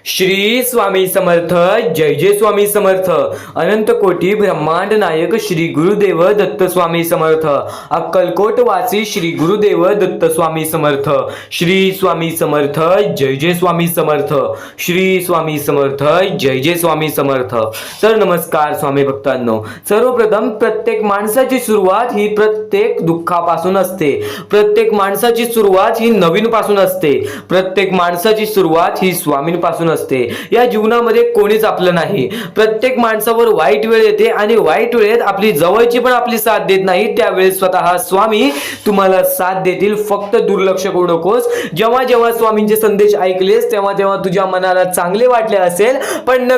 श्री स्वामी समर्थ. जय जय स्वामी समर्थ. अनंत कोटी ब्रह्मांड नायक श्री गुरुदेव दत्त स्वामी समर्थ. अक्कलकोट वासी श्री गुरुदेव दत्त स्वामी समर्थ. श्री स्वामी समर्थ. जय जय स्वामी समर्थ. श्री स्वामी समर्थ. जय जय स्वामी समर्थ. तर नमस्कार स्वामी भक्तांनो. सर्वप्रथम प्रत्येक माणसाची सुरुवात ही प्रत्येक दुःखापासून असते. प्रत्येक माणसाची सुरुवात ही नवीन पासून असते. प्रत्येक माणसाची सुरुवात ही स्वामींपासून असते. या जीवनामध्ये कोणीच आपलं नाही. प्रत्येक माणसावर वाईट वेळ येते आणि वाईट वेळेत आपली जवळची पण आपली साथ देत नाही. त्यावेळेस स्वतः स्वामी तुम्हाला साथ देतील. फक्त दुर्लक्ष करू नकोस. जेव्हा जेव्हा स्वामींचे संदेश ऐकलेस तेव्हा तेव्हा तुझ्या मनाला चांगले वाटले असेल. पण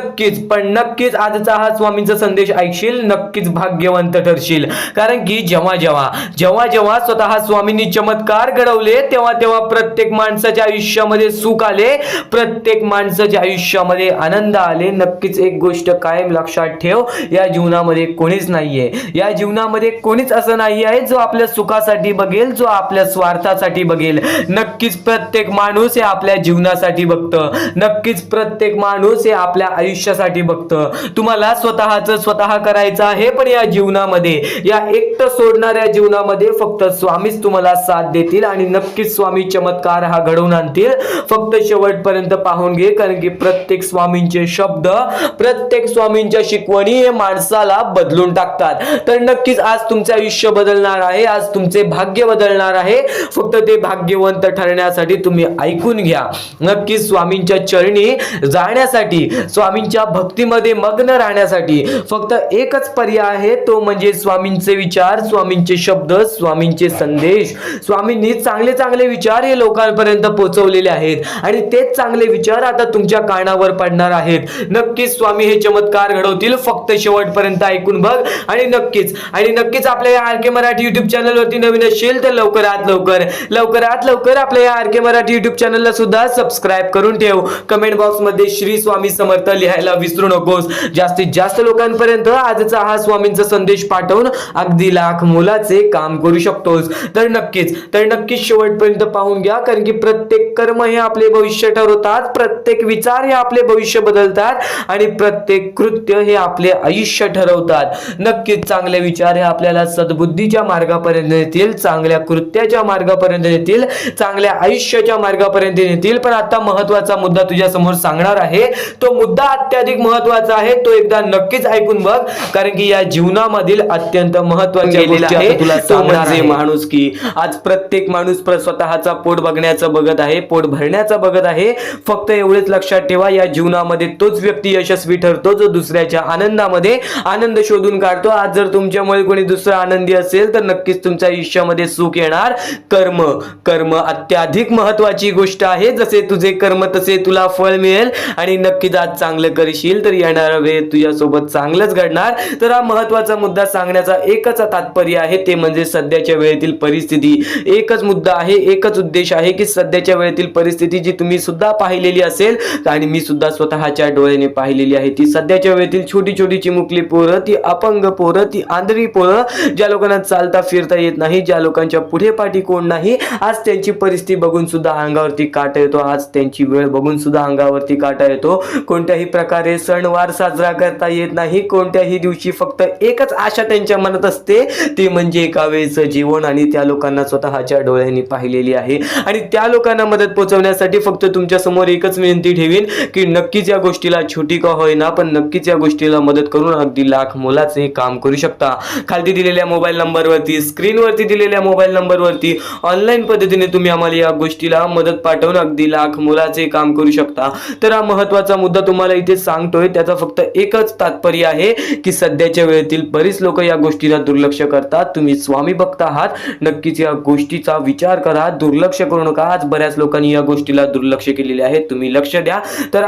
नक्कीच आजचा हा स्वामींचा संदेश ऐकशील, नक्कीच भाग्यवंत ठरशील. कारण की जेव्हा जेव्हा स्वतः स्वामींनी चमत्कार घडवले तेव्हा तेव्हा प्रत्येक माणसाच्या आयुष्यामध्ये सुख आले. प्रत्येक माणसाच्या आयुष्यामध्ये आनंद आले. नक्कीच एक गोष्ट कायम लक्षात ठेव, या जीवनामध्ये कोणीच नाहीये. या जीवनामध्ये कोणीच असं नाही आहे जो आपल्या सुखासाठी बघेल, जो आपल्या स्वार्थासाठी बघेल. नक्कीच प्रत्येक माणूस हे आपल्या जीवनासाठी बघतं. नक्कीच प्रत्येक माणूस हे आपल्या आयुष्यासाठी बघतं. तुम्हाला स्वतः करायचं आहे. पण या जीवनामध्ये, या एकटं सोडणाऱ्या जीवनामध्ये फक्त स्वामीच तुम्हाला साथ देतील आणि नक्कीच स्वामी चमत्कार हा घडवून आणतील. फक्त शेवटपर्यंत पाहून घे. कारण की प्रत्येक स्वामींचे शब्द, प्रत्येक स्वामींच्या शिकवणी हे माणसाला बदलून टाकतात. तर नक्कीच आज तुमचे आयुष्य बदलणार आहे. आज तुमचे भाग्य बदलणार आहे. फक्त ते भाग्यवंत ठरण्यासाठी तुम्ही ऐकून घ्या. नक्कीच स्वामींच्या चरणी जाण्यासाठी, स्वामींच्या भक्तीमध्ये मग्न राहण्यासाठी फक्त एकच पर्याय आहे. तो म्हणजे स्वामींचे विचार, स्वामींचे शब्द, स्वामींचे संदेश. स्वामींनी चांगले विचार हे लोकांपर्यंत पोहोचवलेले आहेत आणि तेच चांगले विचार आता तुमच्या कानावर पडणार आहेत. नक्कीच स्वामी हे चमत्कार घडवतील. फक्त शेवटपर्यंत ऐकून बघ. आणि नक्कीच आपल्या या आर के मराठी युट्यूब चॅनल वरती नवीन असेल तर लवकरात लवकर आपल्या या आर के मराठी युट्यूब चॅनलला सुद्धा सबस्क्राईब करून ठेव. कमेंट बॉक्स मध्ये श्री स्वामी समर्थ लिहायला विसरू नकोस. जास्तीत जास्त लोकांपर्यंत आजचा हा स्वामींचा संदेश पाठवून अगदी लाख मोलाचे काम करू शकतोस. तर नक्कीच शेवटपर्यंत पाहून घ्या. कारण की प्रत्येक कर्म हे आपले भविष्य ठरवतात. प्रत्येक विचार हे आपले भविष्य बदलतात आणि प्रत्येक कृत्य हे आपले आयुष्य ठरवतात. नक्कीच चांगले विचार हे आपल्याला सद्बुद्धीच्या मार्गापर्यंत नेतील, चांगल्या कृत्याच्या मार्गापर्यंत नेतील, चांगल्या आयुष्याच्या मार्गापर्यंत नेतील. पण आता महत्वाचा मुद्दा तुझ्या समोर सांगणार आहे. तो मुद्दा अत्याधिक महत्वाचा आहे. तो एकदा नक्कीच ऐकून बघ. कारण की या जीवनामधील अत्यंत महत्वाच्या गोष्टी आहे तुला सांगणार आहे. माणुसकी. आज प्रत्येक माणूस स्वतःचा पोट बघण्याचं बघत आहे, पोट भरण्याचं बघत आहे. फक्त एवढेच लक्षात ठेवा, या जीवनामध्ये तोच व्यक्ती यशस्वी ठरतो जो दुसऱ्याच्या आनंदामध्ये आनंद शोधून काढतो. आज जर तुमच्यामुळे कोणी दुसरा आनंदी असेल तर नक्कीच तुमच्या आयुष्यामध्ये सुख येणार. कर्म अत्याधिक महत्वाची गोष्ट आहे. जसे तुझे कर्म तसे तुला फळ मिळेल आणि नक्कीच आज चांगलं करशील तर येणारा वेळ तुझ्यासोबत चांगलंच घडणार. तर हा महत्वाचा मुद्दा सांगण्याचा एकच तात्पर्य आहे, ते म्हणजे सध्याच्या वेळेतील परिस्थिती. एकच मुद्दा आहे, एकच उद्देश आहे की सध्याच्या वेळेतील परिस्थिती जी तुम्ही सुद्धा पाहिलेली असेल आणि मी सुद्धा स्वतःच्या डोळ्याने पाहिलेली आहे. ती सध्याच्या वेळेतील छोटी चिमुकली पोरं, ती अपंग पोरं, ती आंधळी पोरं, ज्या लोकांना चालता फिरता येत नाही, ज्या लोकांच्या पुढे पाठी कोण नाही, आज त्यांची परिस्थिती बघून सुद्धा अंगावरती काटा येतो. आज त्यांची वेळ बघून सुद्धा अंगावरती काटा येतो. कोणत्याही प्रकारे सणवार साजरा करता येत नाही. कोणत्याही दिवशी फक्त एकच आशा त्यांच्या मनात असते, ती म्हणजे एका वेळेचं जीवन. आणि त्या लोकांना स्वतःच्या डोळ्यांनी पाहिलेली आहे. आणि त्या लोकांना मदत पोहोचवण्यासाठी फक्त तुमच्या समोर एकच विनंती ठेवीन की नक्कीच या गोष्टीला छोटी का होईना पण नक्कीच या गोष्टीला मदत करून अगदी लाख मोलाचे काम करू शकता. खाली दिलेल्या मोबाईल नंबरवरती, स्क्रीनवरती दिलेल्या मोबाईल नंबरवरती ऑनलाईन पद्धतीने तुम्ही आम्हाला या गोष्टीला मदत पाठवून अगदी लाख मोलाचे काम करू शकता. तर हा महत्वाचा मुद्दा तुम्हाला इथे सांगतोय. त्याचा फक्त एकच तात्पर्य आहे की सध्याच्या वेळेतील बरीच लोक या गोष्टीला दुर्लक्ष करतात. तुम्ही स्वामी भक्त आहात, नक्कीच या गोष्टीचा विचार करा, दुर्लक्ष करू नका. आज बऱ्याच लोकांनी या गोष्टीला दुर्लक्ष केलेले आहे. तुम्ही लक्ष द्या. तर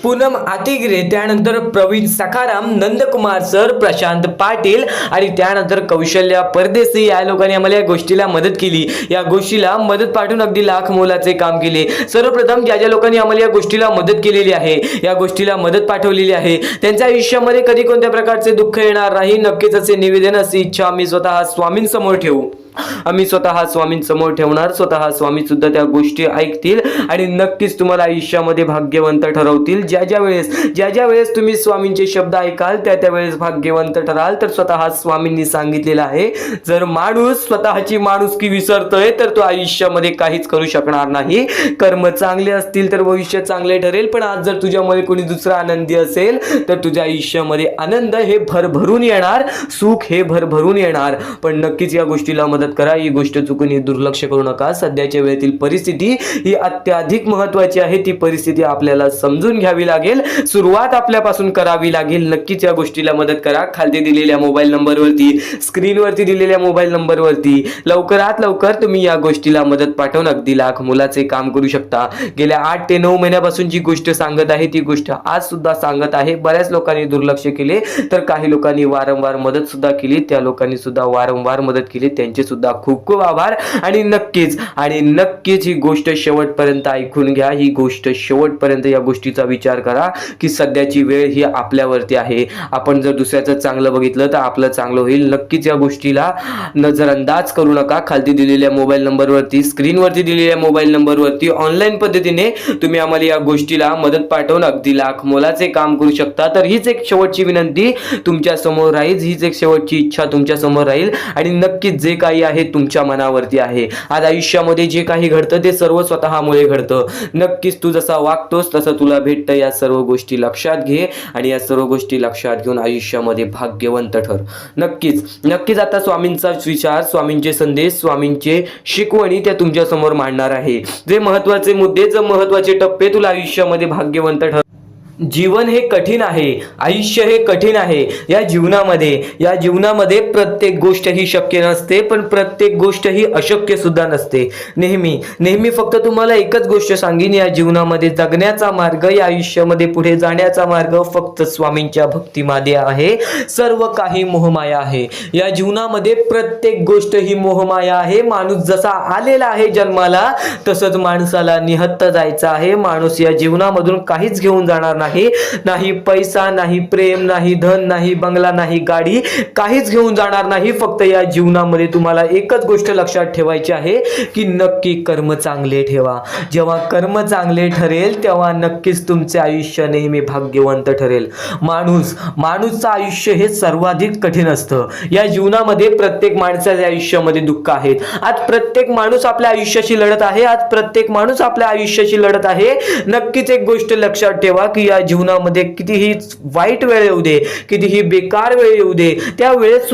पूनम आतिगिरे, त्यानंतर प्रवीण सखाराम, नंदकुमार सर, प्रशांत पाटील आणि त्यानंतर कौशल्या परदेशी या लोकांनी आम्हाला या गोष्टीला मदत केली. या गोष्टीला मदत पाठवून अगदी लाख मोलाचे काम केले. सर्वप्रथम ज्या लोकांनी आम्हाला या गोष्टीला मदत केलेली आहे, या गोष्टीला मदत पाठवलेली आहे, त्यांच्या आयुष्यामध्ये कधी कोणत्या प्रकारचे दुःख येणार नाही. नक्कीच असे निवेदन, अशी इच्छा मी स्वतः स्वामींसमोर ठेवू. आम्ही स्वतः स्वामींसमोर ठेवणार, स्वतः स्वामी सुद्धा त्या गोष्टी ऐकतील आणि नक्कीच तुम्हाला आयुष्यामध्ये भाग्यवंत ठरवतील. ज्या ज्या वेळेस तुम्ही स्वामींचे शब्द ऐकाल त्या वेळेस भाग्यवंत ठराल. तर स्वतः स्वामींनी सांगितलेलं आहे, जर माणूस स्वतःची माणुसकी विसरतोय तर तो आयुष्यामध्ये काहीच करू शकणार नाही. कर्म चांगले असतील तर भविष्य चांगले ठरेल, पण आज जर तुझ्यामध्ये कोणी दुसरा आनंदी असेल तर तुझ्या आयुष्यामध्ये आनंद हे भरभरून येणार, सुख हे भरभरून येणार. पण नक्कीच या गोष्टीला मदत करा. ही गोष्ट चुकून दुर्लक्ष करू नका. सध्याच्या वेळेतील परिस्थिती ही अत्याधिक महत्त्वाची आहे. ती परिस्थिती आपल्याला समजून घ्यावी लागेल, सुरुवात आपल्यापासून करावी लागेल. नक्कीच या गोष्टीला मदत करा. खाली दिलेल्या मोबाईल नंबरवरती, स्क्रीनवरती दिलेल्या मोबाईल नंबरवरती लवकरात लवकर तुम्ही या गोष्टीला मदत पाठवून अगदी लाख मोलाचे काम करू शकता. गेल्या 8 ते 9 महिन्यापासून जी गोष्ट सांगत आहे ती गोष्ट आज सुद्धा सांगत आहे. बऱ्याच लोकांनी दुर्लक्ष केले, तर काही लोकांनी वारंवार मदत सुद्धा केली. त्या लोकांनी सुद्धा वारंवार मदत केली, त्यांचे सुद्धा खूप खूप आभार. आणि नक्कीच ही गोष्ट शेवटपर्यंत ऐकून घ्या. ही गोष्ट शेवटपर्यंत या गोष्टीचा विचार करा की सध्याची वेळ ही आपल्यावरती आहे. आपण जर दुसऱ्याचं चांगलं बघितलं तर आपलं चांगलं होईल. नक्कीच या गोष्टीला नजरअंदाज करू नका. खाली दिलेल्या मोबाईल नंबरवरती, स्क्रीनवरती दिलेल्या मोबाईल नंबरवरती ऑनलाईन पद्धतीने तुम्ही आम्हाला या गोष्टीला मदत पाठवून अगदी लाख मोलाचे काम करू शकता. तर हीच एक शेवटची विनंती तुमच्या समोर राहील, हीच एक शेवटची इच्छा तुमच्या समोर राहील. आणि नक्कीच जे काही आहे तुमच्या मनावरती आहे. आज आयुष्यामध्ये जे काही घडतं ते सर्व स्वतःमुळे घडतं. नक्कीच तू जसा वागतोस तसं तुला भेटतं. या सर्व गोष्टी लक्षात घे आणि या सर्व गोष्टी लक्षात घेऊन आयुष्यामध्ये भाग्यवंत ठर. नक्कीच आता स्वामींचा विचार, स्वामींचे संदेश, स्वामींचे शिकवणी त्या तुमच्या समोर मांडणार आहे. जे महत्त्वाचे मुद्दे, जे महत्त्वाचे टप्पे तुला आयुष्यामध्ये भाग्यवंत ठर. जीवन हे कठीण आहे, आयुष्य हे कठीण आहे. या जीवनामध्ये प्रत्येक गोष्ट ही शक्य नसते, पण प्रत्येक गोष्ट ही अशक्य सुद्धा नसते. नेहमी फक्त तुम्हाला एकच गोष्ट सांगीन, या जीवनामध्ये जगण्याचा मार्ग, या आयुष्यामध्ये पुढे जाण्याचा मार्ग फक्त स्वामींच्या भक्तीमध्ये आहे. सर्व काही मोहमाया आहे. या जीवनामध्ये प्रत्येक गोष्ट ही मोहमाया आहे. माणूस जसा आलेला आहे जन्माला तसंच माणसाला निहत्त जायचं आहे. माणूस या जीवनामधून काहीच घेऊन जाणार नाही पैसा, नाही प्रेम, नाही धन, नाही बंगला, नाही गाडी, काहीच घेऊन जाणार नाही. फक्त या जीवनामध्ये तुम्हाला एकच गोष्ट लक्षात ठेवायची आहे की नक्की कर्म चांगले ठेवा. जेव्हा कर्म चांगले ठरेल तेव्हा नक्कीच तुमचे आयुष्य नेहमी भाग्यवंत ठरेल. माणूसचं आयुष्य हे सर्वाधिक कठीण असतं. या जीवनामध्ये प्रत्येक माणसाच्या आयुष्यामध्ये दुःख आहेत. आज प्रत्येक माणूस आपल्या आयुष्याशी लढत आहे. नक्कीच एक गोष्ट लक्षात ठेवा की या जीवनामध्ये कितीही वाईट वेळ येऊ दे, कितीही बेकार वेळ येऊ दे, त्या वेळेस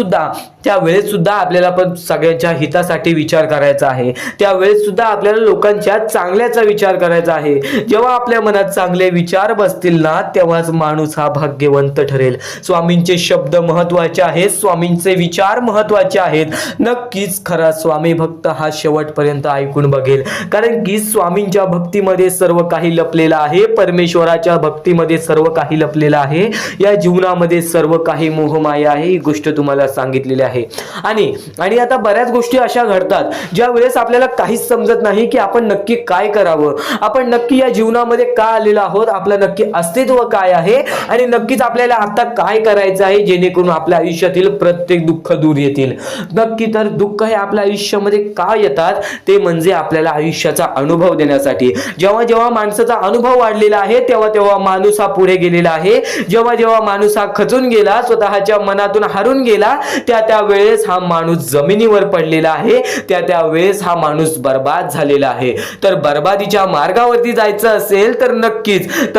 सुद्धा आपल्याला पण सगळ्यांच्या हितासाठी विचार करायचा आहे. त्यावेळेस सुद्धा आपल्याला लोकांच्या चांगल्याचा विचार करायचा आहे. जेव्हा आपल्या मनात चांगले विचार बसतील ना तेव्हाच माणूस हा भाग्यवंत ठरेल. स्वामींचे शब्द महत्त्वाचे आहेत, स्वामींचे विचार महत्त्वाचे आहेत. नक्कीच खरा स्वामी भक्त हा शेवटपर्यंत ऐकून बघेल, कारण की स्वामींच्या भक्तीमध्ये सर्व काही लपलेलं आहे. परमेश्वराच्या भक्तीमध्ये सर्व काही लपलेलं आहे. या जीवनामध्ये सर्व काही मोहमाया आहे. ही गोष्ट तुम्हाला सांगितलेली आहे. आणि आता बऱ्याच गोष्टी अशा घडतात ज्या वेळेस आपल्याला काहीच समजत नाही की आपण नक्की काय करावं, आपण नक्की या जीवनामध्ये का आलेलो आहोत, आपलं नक्की अस्तित्व काय आहे आणि नक्कीच आपल्याला आता काय करायचं आहे जेणेकरून आपल्या आयुष्यातील प्रत्येक दुःख दूर येतील. नक्की तर दुःख हे आपल्या आयुष्यामध्ये का येतात ते म्हणजे आपल्याला आयुष्याचा अनुभव देण्यासाठी. जेव्हा माणसाचा अनुभव वाढलेला आहे तेव्हा माणूस हा पुढे गेलेला आहे. जेव्हा माणूस हा खचून गेला, स्वतःच्या मनातून हरून गेला, त्या वेळेस हा माणूस जमिनीवर पडलेला आहे. त्या वेळेस हा माणूस बर्बाद झालेला आहे. तर बर्बादीच्या मार्गावरती जायचं असेल तर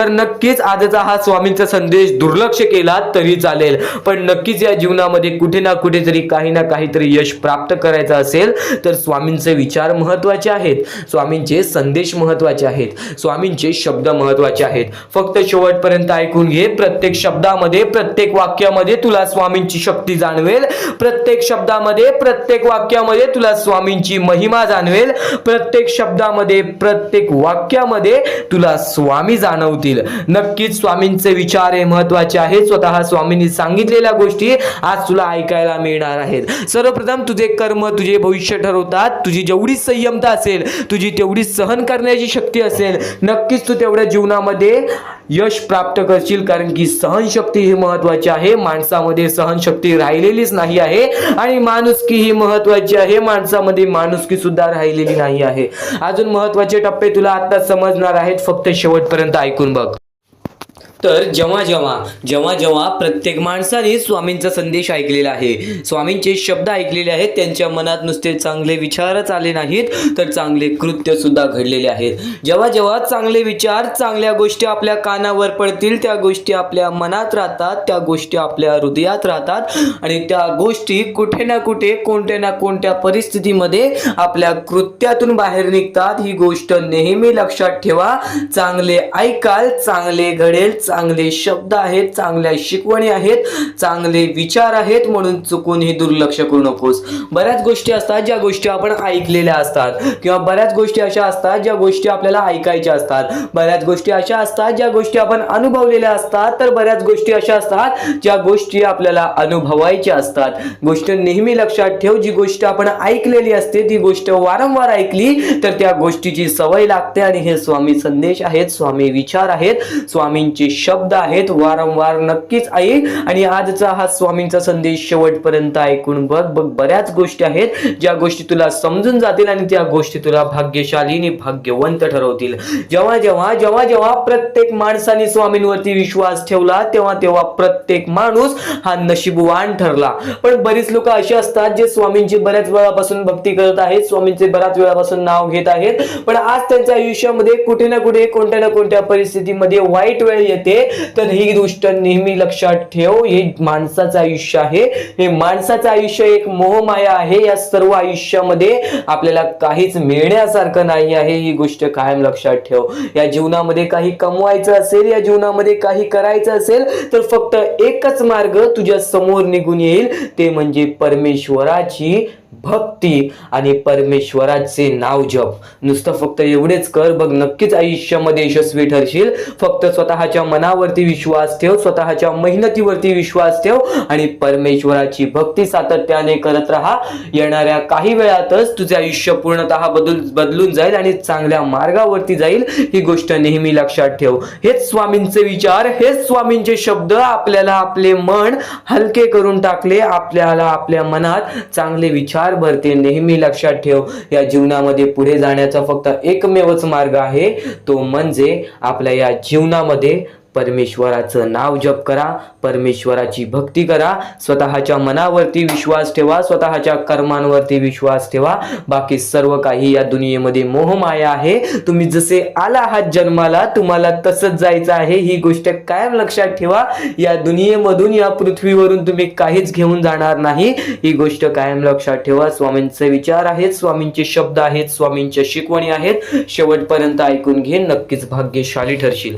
नक्कीच आजचा हा स्वामींचा संदेश दुर्लक्ष केला तरी चालेल, पण नक्कीच या जीवनामध्ये कुठे ना कुठेतरी काही ना काहीतरी यश प्राप्त करायचं असेल तर स्वामींचे विचार महत्त्वाचे आहेत, स्वामींचे संदेश महत्त्वाचे आहेत, स्वामींचे शब्द महत्त्वाचे आहेत. फक्त शेवटपर्यंत ऐकून घे. प्रत्येक शब्दामध्ये, प्रत्येक वाक्यामध्ये तुला स्वामींची शक्ती जाणवेल. प्रत्येक शब्दामध्ये, प्रत्येक वाक्यामध्ये तुला स्वामींची महिमा जाणवेल. प्रत्येक शब्दामध्ये, प्रत्येक वाक्यामध्ये तुला स्वामी जाणवतील. नक्कीच स्वामींचे विचार हे महत्त्वाचे आहेत. स्वतः स्वामींनी सांगितलेल्या गोष्टी आज तुला ऐकायला मिळणार आहेत. सर्वप्रथम तुझे कर्म तुझे भविष्य ठरवतात. तुझी जेवढी संयमता असेल, तुझी तेवढी सहन करण्याची शक्ती असेल, नक्कीच तू तेवढ्या जीवनामध्ये यश प्राप्त करशील, कारण की सहनशक्ती ही महत्वाची आहे. माणसामध्ये सहनशक्ती राहिलेलीच नाही आहे आणि माणुसकी ही महत्वाची आहे. माणसामध्ये माणुसकी सुद्धा राहिलेली नाही आहे. अजून महत्वाचे टप्पे तुला आता समजणार आहेत, फक्त शेवटपर्यंत ऐकून बघ. तर जेव्हा जेव्हा प्रत्येक माणसाने स्वामींचा संदेश ऐकलेला आहे, स्वामींचे शब्द ऐकलेले आहेत, त्यांच्या मनात नुसते चांगले विचारच आले नाहीत तर चांगले कृत्य सुद्धा घडलेले आहेत. जेव्हा चांगले विचार, चांगल्या गोष्टी आपल्या कानावर पडतील, त्या गोष्टी आपल्या मनात राहतात, त्या गोष्टी आपल्या हृदयात राहतात आणि त्या गोष्टी कुठे ना कुठे, कोणत्या ना कोणत्या परिस्थितीमध्ये आपल्या कृत्यातून बाहेर निघतात. ही गोष्ट नेहमी लक्षात ठेवा. चांगले ऐकाल, चांगले घडेल, चांगले शब्द आहेत, चांगल्या शिकवणी आहेत, चांगले विचार आहेत, म्हणून चुकूनही दुर्लक्ष करू नकोस. बऱ्याच गोष्टी असतात ज्या गोष्टी आपण ऐकलेल्या असतात, किंवा बऱ्याच गोष्टी अशा असतात ज्या गोष्टी आपल्याला ऐकायच्या असतात, बऱ्याच गोष्टी अशा असतात ज्या गोष्टी आपण अनुभवलेल्या असतात, तर बऱ्याच गोष्टी अशा असतात ज्या गोष्टी आपल्याला अनुभवायच्या असतात. गोष्ट नेहमी लक्षात ठेव, जी गोष्ट आपण ऐकलेली असते ती गोष्ट वारंवार ऐकली तर त्या गोष्टीची सवय लागते. आणि हे स्वामी संदेश आहेत, स्वामी विचार आहेत, स्वामींचे शब्द आहेत. वारंवार नक्कीच ऐक आणि आजचा हा स्वामींचा संदेश शेवटपर्यंत ऐकून बघ. बऱ्याच गोष्टी आहेत ज्या गोष्टी तुला समजून जातील आणि त्या गोष्टी तुला भाग्यशाली आणि भाग्यवंत ठरवतील. जेव्हा प्रत्येक माणसाने स्वामींवरती विश्वास ठेवला तेव्हा प्रत्येक माणूस हा नशीबवान ठरला. पण बरीच लोक अशी असतात जे स्वामींची बऱ्याच वेळापासून भक्ती करत आहेत, स्वामींचे बऱ्याच वेळापासून नाव घेत आहेत, पण आज त्यांच्या आयुष्यामध्ये कुठे ना कुठे, कोणत्या ना कोणत्या परिस्थितीमध्ये वाईट वेळ येते. तर ही गोष्ट नेहमी लक्षात ठेव, हे माणसाचं आयुष्य आहे. हे माणसाचं आयुष्य एक मोहमाया आहे. या सर्व आयुष्यामध्ये आपल्याला काहीच मिळण्यासारखं नाही आहे. ही गोष्ट कायम लक्षात ठेव. या जीवनामध्ये काही कमवायचं असेल, या जीवनामध्ये काही करायचं असेल तर फक्त एकच मार्ग तुझ्या समोर निघून येईल, ते म्हणजे परमेश्वराची भक्ती आणि परमेश्वराचे नाव जप. नुसतं फक्त एवढेच कर बघ, नक्कीच आयुष्यामध्ये यशस्वी ठरशील. फक्त स्वतःच्या मनावरती विश्वास ठेव, स्वतःच्या मेहनतीवरती विश्वास ठेव आणि परमेश्वराची भक्ती सातत्याने करत राहा. येणाऱ्या काही वेळातच तुझे आयुष्य पूर्णतः बदलून जाईल आणि चांगल्या मार्गावरती जाईल. ही गोष्ट नेहमी लक्षात ठेव. हेच स्वामींचे विचार, हेच स्वामींचे शब्द आपल्याला आपले मन हलके करून टाकले, आपल्याला आपल्या मनात चांगले विचार भरते. नेहमी लक्षात ठेव, या जीवनामध्ये पुढे जाण्याचा फक्त एकमेवच मार्ग आहे, तो म्हणजे आपल्या या जीवनामध्ये परमेश्वराचं नाव जप करा, परमेश्वराची भक्ती करा, स्वतःच्या मनावरती विश्वास ठेवा, स्वतःच्या कर्मांवरती विश्वास ठेवा. बाकी सर्व काही या दुनियेमध्ये मोहमाया आहे. तुम्ही जसे आला आहात जन्माला, तुम्हाला तसंच जायचं आहे. ही गोष्ट कायम लक्षात ठेवा. या दुनियेमधून, या पृथ्वीवरून तुम्ही काहीच घेऊन जाणार नाही. ही गोष्ट कायम लक्षात ठेवा. स्वामींचे विचार आहेत, स्वामींचे शब्द आहेत, स्वामींच्या शिकवणी आहेत. शेवटपर्यंत ऐकून घे, नक्कीच भाग्यशाली ठरशील.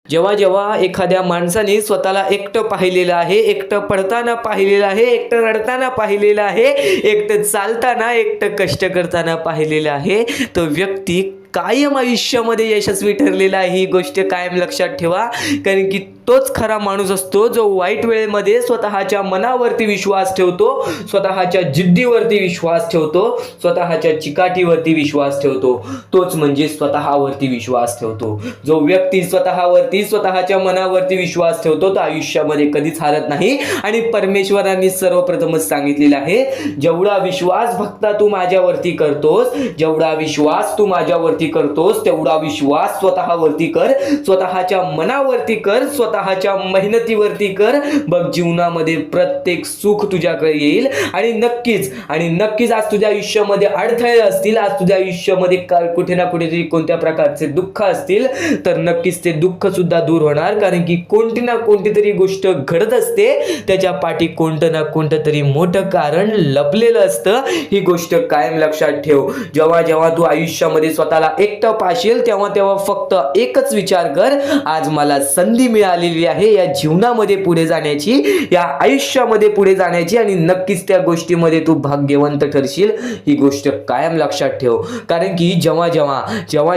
जेव्हा एखाद्या माणसाने स्वतःला एकटं पाहिलेलं आहे, एकटं पडताना पाहिलेलं आहे, एकटं रडताना पाहिलेलं आहे, एकटं चालताना, एकटं कष्ट करताना पाहिलेलं आहे, तो व्यक्ती कायम आयुष्यामध्ये यशस्वी ठरलेला आहे. ही गोष्ट कायम लक्षात ठेवा, कारण की तोच खरा माणूस असतो जो वाईट वेळेमध्ये स्वतःच्या मनावरती विश्वास ठेवतो, स्वतःच्या जिद्दीवरती विश्वास ठेवतो, स्वतःच्या चिकाटीवरती विश्वास ठेवतो. तोच म्हणजे स्वतःवरती विश्वास ठेवतो. जो व्यक्ती स्वतःवरती, स्वतःच्या मनावरती विश्वास ठेवतो तो आयुष्यामध्ये कधीच हारत नाही. आणि परमेश्वरांनी सर्वप्रथमच सांगितलेलं आहे, जेवढा विश्वास भक्ता तू माझ्यावरती करतोस, जेवढा विश्वास तू माझ्यावरती करतोस, तेवढा विश्वास स्वतःवरती कर, स्वतःच्या मनावरती कर, स्वतःच्या मेहनतीवरती कर. बघ, जीवनामध्ये प्रत्येक सुख तुझ्याकडे येईल. आणि नक्कीच आज तुझ्या आयुष्यामध्ये अडथळे असतील, आज तुझ्या आयुष्यामध्ये कुठे ना कुठेतरी कोणत्या प्रकारचे दुःख असतील, तर नक्कीच ते दुःख सुद्धा दूर होणार. कारण की कोणती ना कोणती तरी गोष्ट घडत असते, त्याच्या पाठी कोणतं ना कोणतं तरी मोठं कारण लपलेलं असतं. ही गोष्ट कायम लक्षात ठेव. जेव्हा तू आयुष्यामध्ये स्वतःला एकटं पाशील तेव्हा फक्त एकच विचार कर, आज मला संधी मिळाली आलेली आहे या जीवनामध्ये पुढे जाण्याची, या आयुष्यामध्ये पुढे जाण्याची, आणि नक्कीच त्या गोष्टीमध्ये तू भाग्यवंत ठरशील. ही गोष्ट कायम लक्षात ठेव. कारण की जेव्हा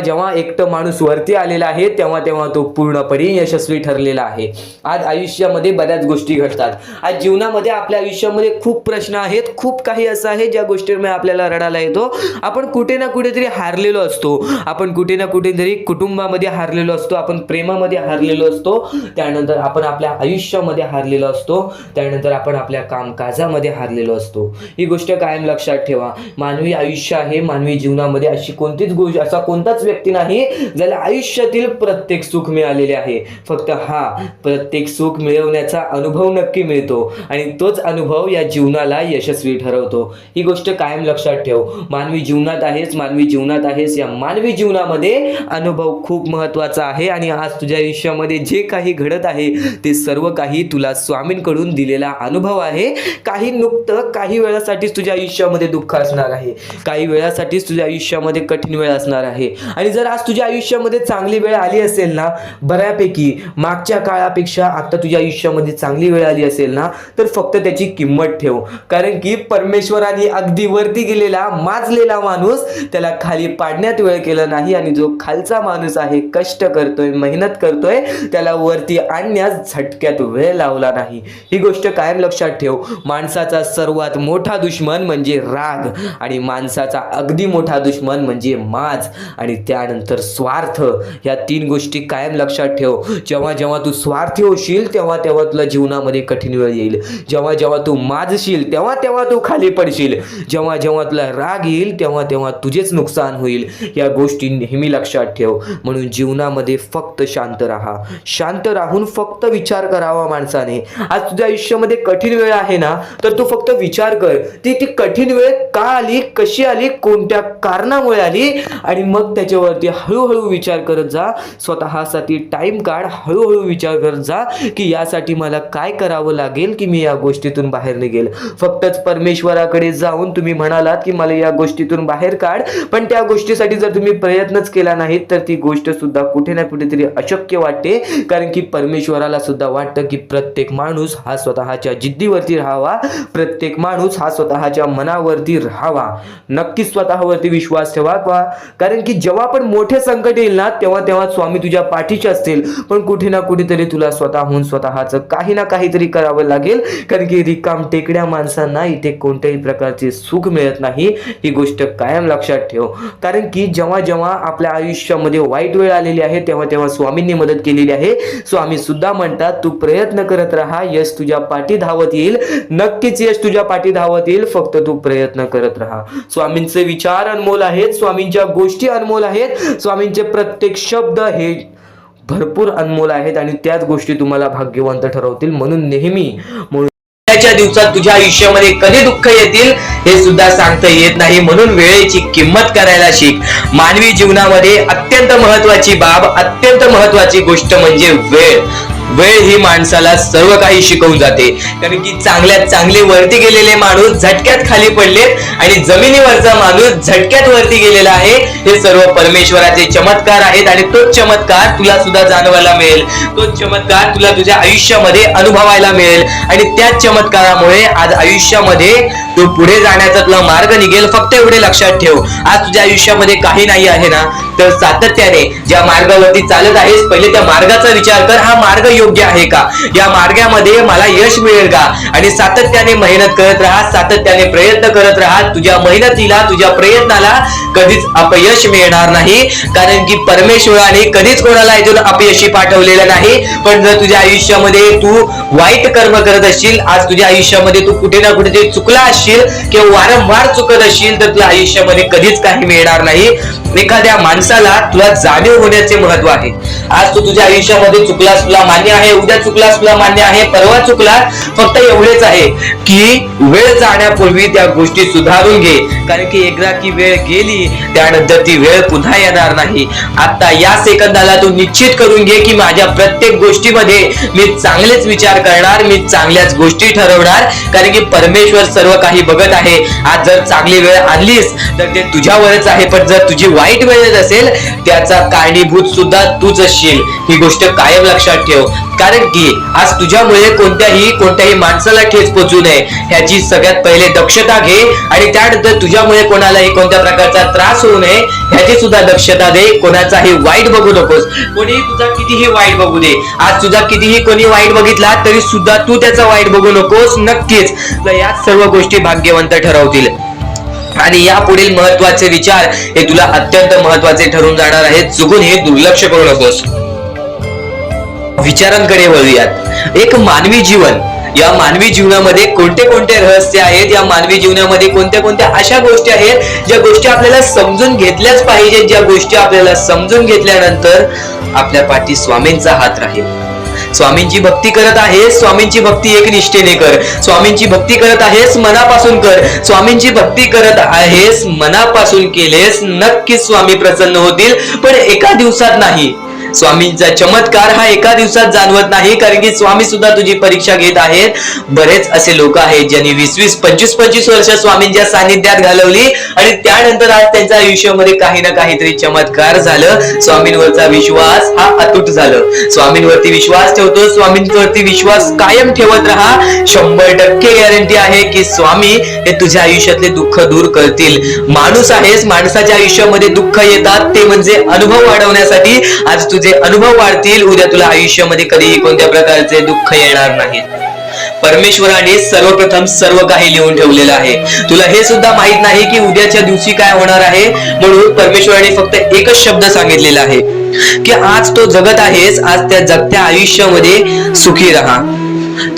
जेव्हा एकटं माणूस वरती आलेला आहे तेव्हा तो पूर्णपणे यशस्वी ठरलेला आहे. आज आयुष्यामध्ये बऱ्याच गोष्टी घडतात. आज जीवनामध्ये आपल्या आयुष्यामध्ये खूप प्रश्न आहेत, खूप काही असं आहे ज्या गोष्टींमुळे आपल्याला रडायला येतो. आपण कुठे ना कुठेतरी हारलेलो असतो, आपण कुठे ना कुठेतरी कुटुंबामध्ये हारलेलो असतो, आपण प्रेमामध्ये हारलेलो असतो, त्यानंतर आपण आपल्या आयुष्यामध्ये हारलेलो असतो, त्यानंतर आपण आपल्या कामकाजामध्ये हारलेलो असतो. ही गोष्ट कायम लक्षात ठेवा. मानवी आयुष्य आहे, मानवी जीवनामध्ये अशी कोणतीच गोष्ट, असा कोणताच व्यक्ती नाही ज्याला आयुष्यातील प्रत्येक सुख मिळालेले आहे. फक्त प्रत्येक सुख मिळवण्याचा अनुभव नक्की मिळतो आणि तोच अनुभव या जीवनाला यशस्वी ठरवतो. ही गोष्ट कायम लक्षात ठेव. मानवी जीवनात आहेस, या मानवी जीवनामध्ये अनुभव खूप महत्वाचा आहे. आणि आज तुझ्या आयुष्यामध्ये जे काही घडत आहे ते सर्व काही तुला स्वामींकडून दिलेला अनुभव आहे. काही वेळासाठीच तुझ्या आयुष्यामध्ये दुःख असणार आहे, काही वेळासाठीच तुझ्या आयुष्यामध्ये कठीण वेळ असणार आहे. आणि जर आज तुझ्या आयुष्यामध्ये चांगली वेळ आली असेल ना, बऱ्यापैकी मागच्या काळापेक्षा आता तुझ्या आयुष्यामध्ये चांगली वेळ आली असेल ना, तर फक्त त्याची किंमत ठेव. कारण की परमेश्वराने अगदी वरती गेलेला माजलेला माणूस त्याला खाली पाडण्यात वेळ केला नाही, आणि जो खालचा माणूस आहे, कष्ट करतोय, मेहनत करतोय, त्याला वरती आणण्यास झटक्यात वेळ लावला नाही. ही गोष्ट कायम लक्षात ठेव. माणसाचा सर्वात मोठा दुश्मन म्हणजे राग, आणि माणसाचा अगदी मोठा दुश्मन म्हणजे माज, आणि त्यानंतर स्वार्थ. या तीन गोष्टी कायम लक्षात ठेव. जेव्हा तू स्वार्थी होशील तेव्हा तुला जीवनामध्ये कठीण वेळ येईल. जेव्हा तू माजशील तेव्हा तू खाली पडशील. जेव्हा तुला राग येईल तेव्हा तुझेच नुकसान होईल. या गोष्टी नेहमी लक्षात ठेव. म्हणून जीवनामध्ये फक्त शांत राहून फक्त विचार करावा माणसाने. आज तुझ्या आयुष्यामध्ये कठीण वेळ आहे ना, तर तू फक्त विचार कर, ती कठीण वेळ का आली, कशी आली, कोणत्या कारणामुळे आली, आणि मग त्याच्यावरती हळूहळू विचार करत जा. स्वतःसाठी टाइम काढ, हळूहळू विचार करत जा की यासाठी मला काय करावं लागेल की मी या गोष्टीतून बाहेर निघेल. फक्तच परमेश्वराकडे जाऊन तुम्ही म्हणालात की मला या गोष्टीतून बाहेर काढ, पण त्या गोष्टीसाठी जर तुम्ही प्रयत्नच केला नाहीत तर ती गोष्ट सुद्धा कुठे ना कुठेतरी अशक्य वाटते. कारण की परमेश्वराला सुद्धा वाटतं की प्रत्येक माणूस हा स्वतःच्या जिद्दीवरती राहावा, प्रत्येक माणूस हा स्वतःच्या मनावरती राहावा. नक्कीच स्वतःवरती विश्वास ठेवा. कारण की जेव्हा पण मोठे संकट येईल ना तेव्हा स्वामी तुझ्या पाठीचे असतील, पण कुठे ना कुठेतरी तुला स्वतःहून स्वतःचं काही ना काहीतरी करावं लागेल. कारण की रिकाम टेकड्या माणसांना इथे कोणत्याही प्रकारचे सुख मिळत नाही. ही गोष्ट कायम लक्षात ठेव. कारण की जेव्हा आपल्या आयुष्यामध्ये वाईट वेळ आलेली आहे तेव्हा स्वामींनी मदत केलेली आहे. स्वामी सुद्धा म्हणतात तू प्रयत्न करत राहा, यश तुझ्या पाठी धावत येईल. नक्कीच यश तुझ्या पाठी धावत येईल, फक्त तू प्रयत्न करत राहा. स्वामींचे विचार अनमोल आहेत, स्वामींच्या गोष्टी अनमोल आहेत, स्वामींचे प्रत्येक शब्द हे भरपूर अनमोल आहेत, आणि त्याच गोष्टी तुम्हाला भाग्यवंत ठरवतील. म्हणून नेहमी दिवसात तुझ्या आयुष्यामध्ये कधी दुःख येतील हे सुद्धा सांगता येत नाही. म्हणून वेळेची किंमत करायला शिक. मानवी जीवनामध्ये अत्यंत महत्वाची बाब, अत्यंत महत्वाची गोष्ट म्हणजे वेळ ही माणसाला सर्व काही शिकवून जाते. कारण की चांगल्यात चांगले वरती गेलेले माणूस झटक्यात खाली पडलेत, आणि जमिनीवरचा माणूस झटक्यात वरती गेलेला आहे. हे सर्व परमेश्वराचे चमत्कार आहेत, आणि तोच चमत्कार तुला सुद्धा जाणवायला मिळेल, तोच चमत्कार तुला तुझ्या आयुष्यामध्ये अनुभवायला मिळेल. आणि त्याच चमत्कारामुळे आज आयुष्यामध्ये तू पुढे जाण्याचा तुला मार्ग निघेल. फक्त एवढे लक्षात ठेव, आज तुझ्या आयुष्यामध्ये काही नाही आहे ना, तर सातत्याने ज्या मार्गावरती चालत आहेस पहिले त्या मार्गाचा विचार कर. हा मार्ग योग्य आहे का, या मार्गामध्ये मला यश मिळेल का, आणि सातत्याने मेहनत करत राहा, सातत्याने प्रयत्न करत राहा. तुझ्या मेहनतीला, तुझ्या प्रयत्नाला कधीच अपयश मिळणार नाही. कारण की परमेश्वराने कधीच कोणाला इथून अपयशी पाठवलेलं नाही. पण जर तुझ्या आयुष्यामध्ये तू वाईट कर्म करत असशील, आज तुझ्या आयुष्यामध्ये तू कुठे ना कुठे चुकला असशील किंवा वारंवार चुकत असशील, तर तुझ्या आयुष्यामध्ये कधीच काही मिळणार नाही. एखाद्या माणसाला तुला जाणीव होण्याचे महत्व आहे. आज तू तुझ्या आयुष्यामध्ये चुकलास, तुला मान्य आहे, उद्या चुकलास, तुला मान्य आहे, परवा चुकलास. फक्त एवढेच आहे की वेळ जाण्यापूर्वी त्या गोष्टी सुधारून घे. कारण की एकदा की वेळ गेली त्यानंतर ती वेळ पुन्हा येणार नाही. आता या सेकंदाला तू निश्चित करून घे की माझ्या प्रत्येक गोष्टीमध्ये मी चांगलेच विचार करणार, मी चांगल्याच गोष्टी ठरवणार. कारण की परमेश्वर सर्व काही बघत आहे. आज जर चांगली वेळ आणलीस तर ते तुझ्यावरच आहे, पण जर तुझी वाईट वेळ असेल त्याचा कारणीभूत सुद्धा तूच असशील. ही गोष्ट कायम लक्षात ठेव. कारण की आज तुझ्यामुळे कोणत्याही माणसाला ठेच पोचू नये ह्याची सगळ्यात पहिले दक्षता घे आणि त्यानंतर तुझ्यामुळे कोणालाही कोणत्या प्रकारचा त्रास होऊ नये ह्याची सुद्धा दक्षता दे. कोणाचाही वाईट बघू नकोस. कोणी तुझा कितीही वाईट बघू दे, आज तुझा कितीही कोणी वाईट बघितला तरी सुद्धा तू त्याचा वाईट बघू नकोस. नक्कीच याच सर्व गोष्टी भाग्यवंत ठरवतील आणि या पुढील महत्वाचे विचार हे तुला अत्यंत महत्वाचे ठरून जाणार आहेत. चुकून हे दुर्लक्ष करू नकोस. विचारांकडे वळूयात. एक मानवी जीवन, या मानवी जीवनामध्ये कोणते कोणते रहस्य आहेत, या मानवी जीवनामध्ये कोणत्या कोणत्या अशा गोष्टी आहेत ज्या गोष्टी आपल्याला समजून घेतल्याच पाहिजेत, ज्या गोष्टी आपल्याला समजून घेतल्यानंतर आपल्या पाठी स्वामींचा हात राहील. स्वामींची भक्ती करत आहेस, स्वामींची भक्ती एक निष्ठेने कर. स्वामींची भक्ती करत आहेस, मनापासून कर. स्वामींची भक्ती करत आहेस, मनापासून केलेस, नक्कीच स्वामी प्रसन्न होतील, पण एका दिवसात नाही. स्वामींचा चमत्कार हा एका दिवसात जाणवत नाही, कारण की स्वामी सुद्धा तुझी परीक्षा घेत आहेत. बरेच असे लोक आहेत ज्यांनी 20-20, 25-25 वर्ष स्वामींच्या सानिध्यात घालवली आणि त्यानंतर आज त्यांच्या आयुष्यामध्ये काही ना काहीतरी चमत्कार झालं. स्वामींवरचा विश्वास हा अतूट झालं. स्वामींवरती विश्वास ठेवतो, स्वामींवरती विश्वास कायम ठेवत राहा. 100% गॅरंटी आहे की स्वामी हे तुझ्या आयुष्यातले दुःख दूर करतील. माणूस आहेस, माणसाच्या आयुष्यामध्ये दुःख येतात, ते म्हणजे अनुभव वाढवण्यासाठी. आज तुझे अनुभव वाढतील, उद्या तुला आयुष्यामध्ये कधीही कोणत्या प्रकारचे दुःख येणार नाही. परमेश्वराने सर्वप्रथम सर्व काही लिहून ठेवलेलं आहे. तुला हे सुद्धा माहित नाही की उद्याच्या दिवशी काय होणार आहे, म्हणून परमेश्वराने फक्त एकच शब्द सांगितलेला आहे की आज तो जगत आहेस, आज त्या जगत्या आयुष्यामध्ये सुखी राहा.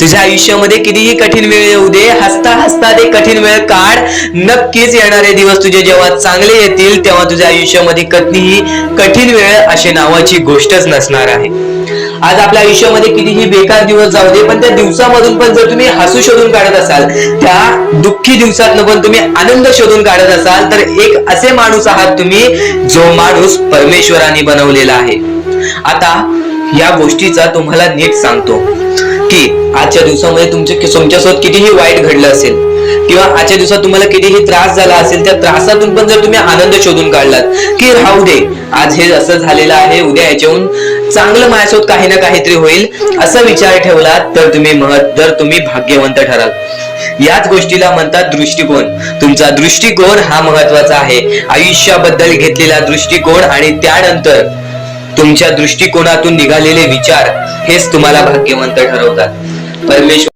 तुझ्या आयुष्यामध्ये कितीही कठीण वेळ येऊ दे, हसता हसता ते कठीण वेळ काढ. नक्कीच येणारे दिवस तुझे जेव्हा चांगले येतील तेव्हा तुझ्या आयुष्यामध्ये कधीही कठीण वेळ अशी नावाची गोष्टच नसणार आहे. आज आपल्या आयुष्यामध्ये कितीही बेकार दिवस जाऊ दे, पण त्या दिवसामधून पण जर तुम्ही हसू शोधून काढत असाल, त्या दुःखी दिवसातनं पण तुम्ही आनंद शोधून काढत असाल, तर एक असे माणूस आहात तुम्ही जो माणूस परमेश्वराने बनवलेला आहे. आता या गोष्टीचा तुम्हाला नीट सांगतो की आजच्या दिवसामध्ये तुमच्यासोबत कितीही वाईट घडलं असेल किंवा आजच्या दिवसात तुम्हाला कितीही त्रास झाला असेल, त्या त्रासातून पण जर तुम्ही आनंद शोधून काढलात की राहू दे, आज हे असं झालेलं आहे, उद्या याच्याहून चांगलं माझ्यासोबत काही ना काहीतरी होईल, असा विचार ठेवला तर तुम्ही भाग्यवंत ठराल. याच गोष्टीला म्हणतात दृष्टिकोन. तुमचा दृष्टिकोन हा महत्वाचा आहे. आयुष्याबद्दल घेतलेला दृष्टिकोन आणि त्यानंतर तुमच्या दृष्टिकोनातून निघालेले विचार हेच तुम्हाला भाग्यवंत ठरवतात. परमेश्वर.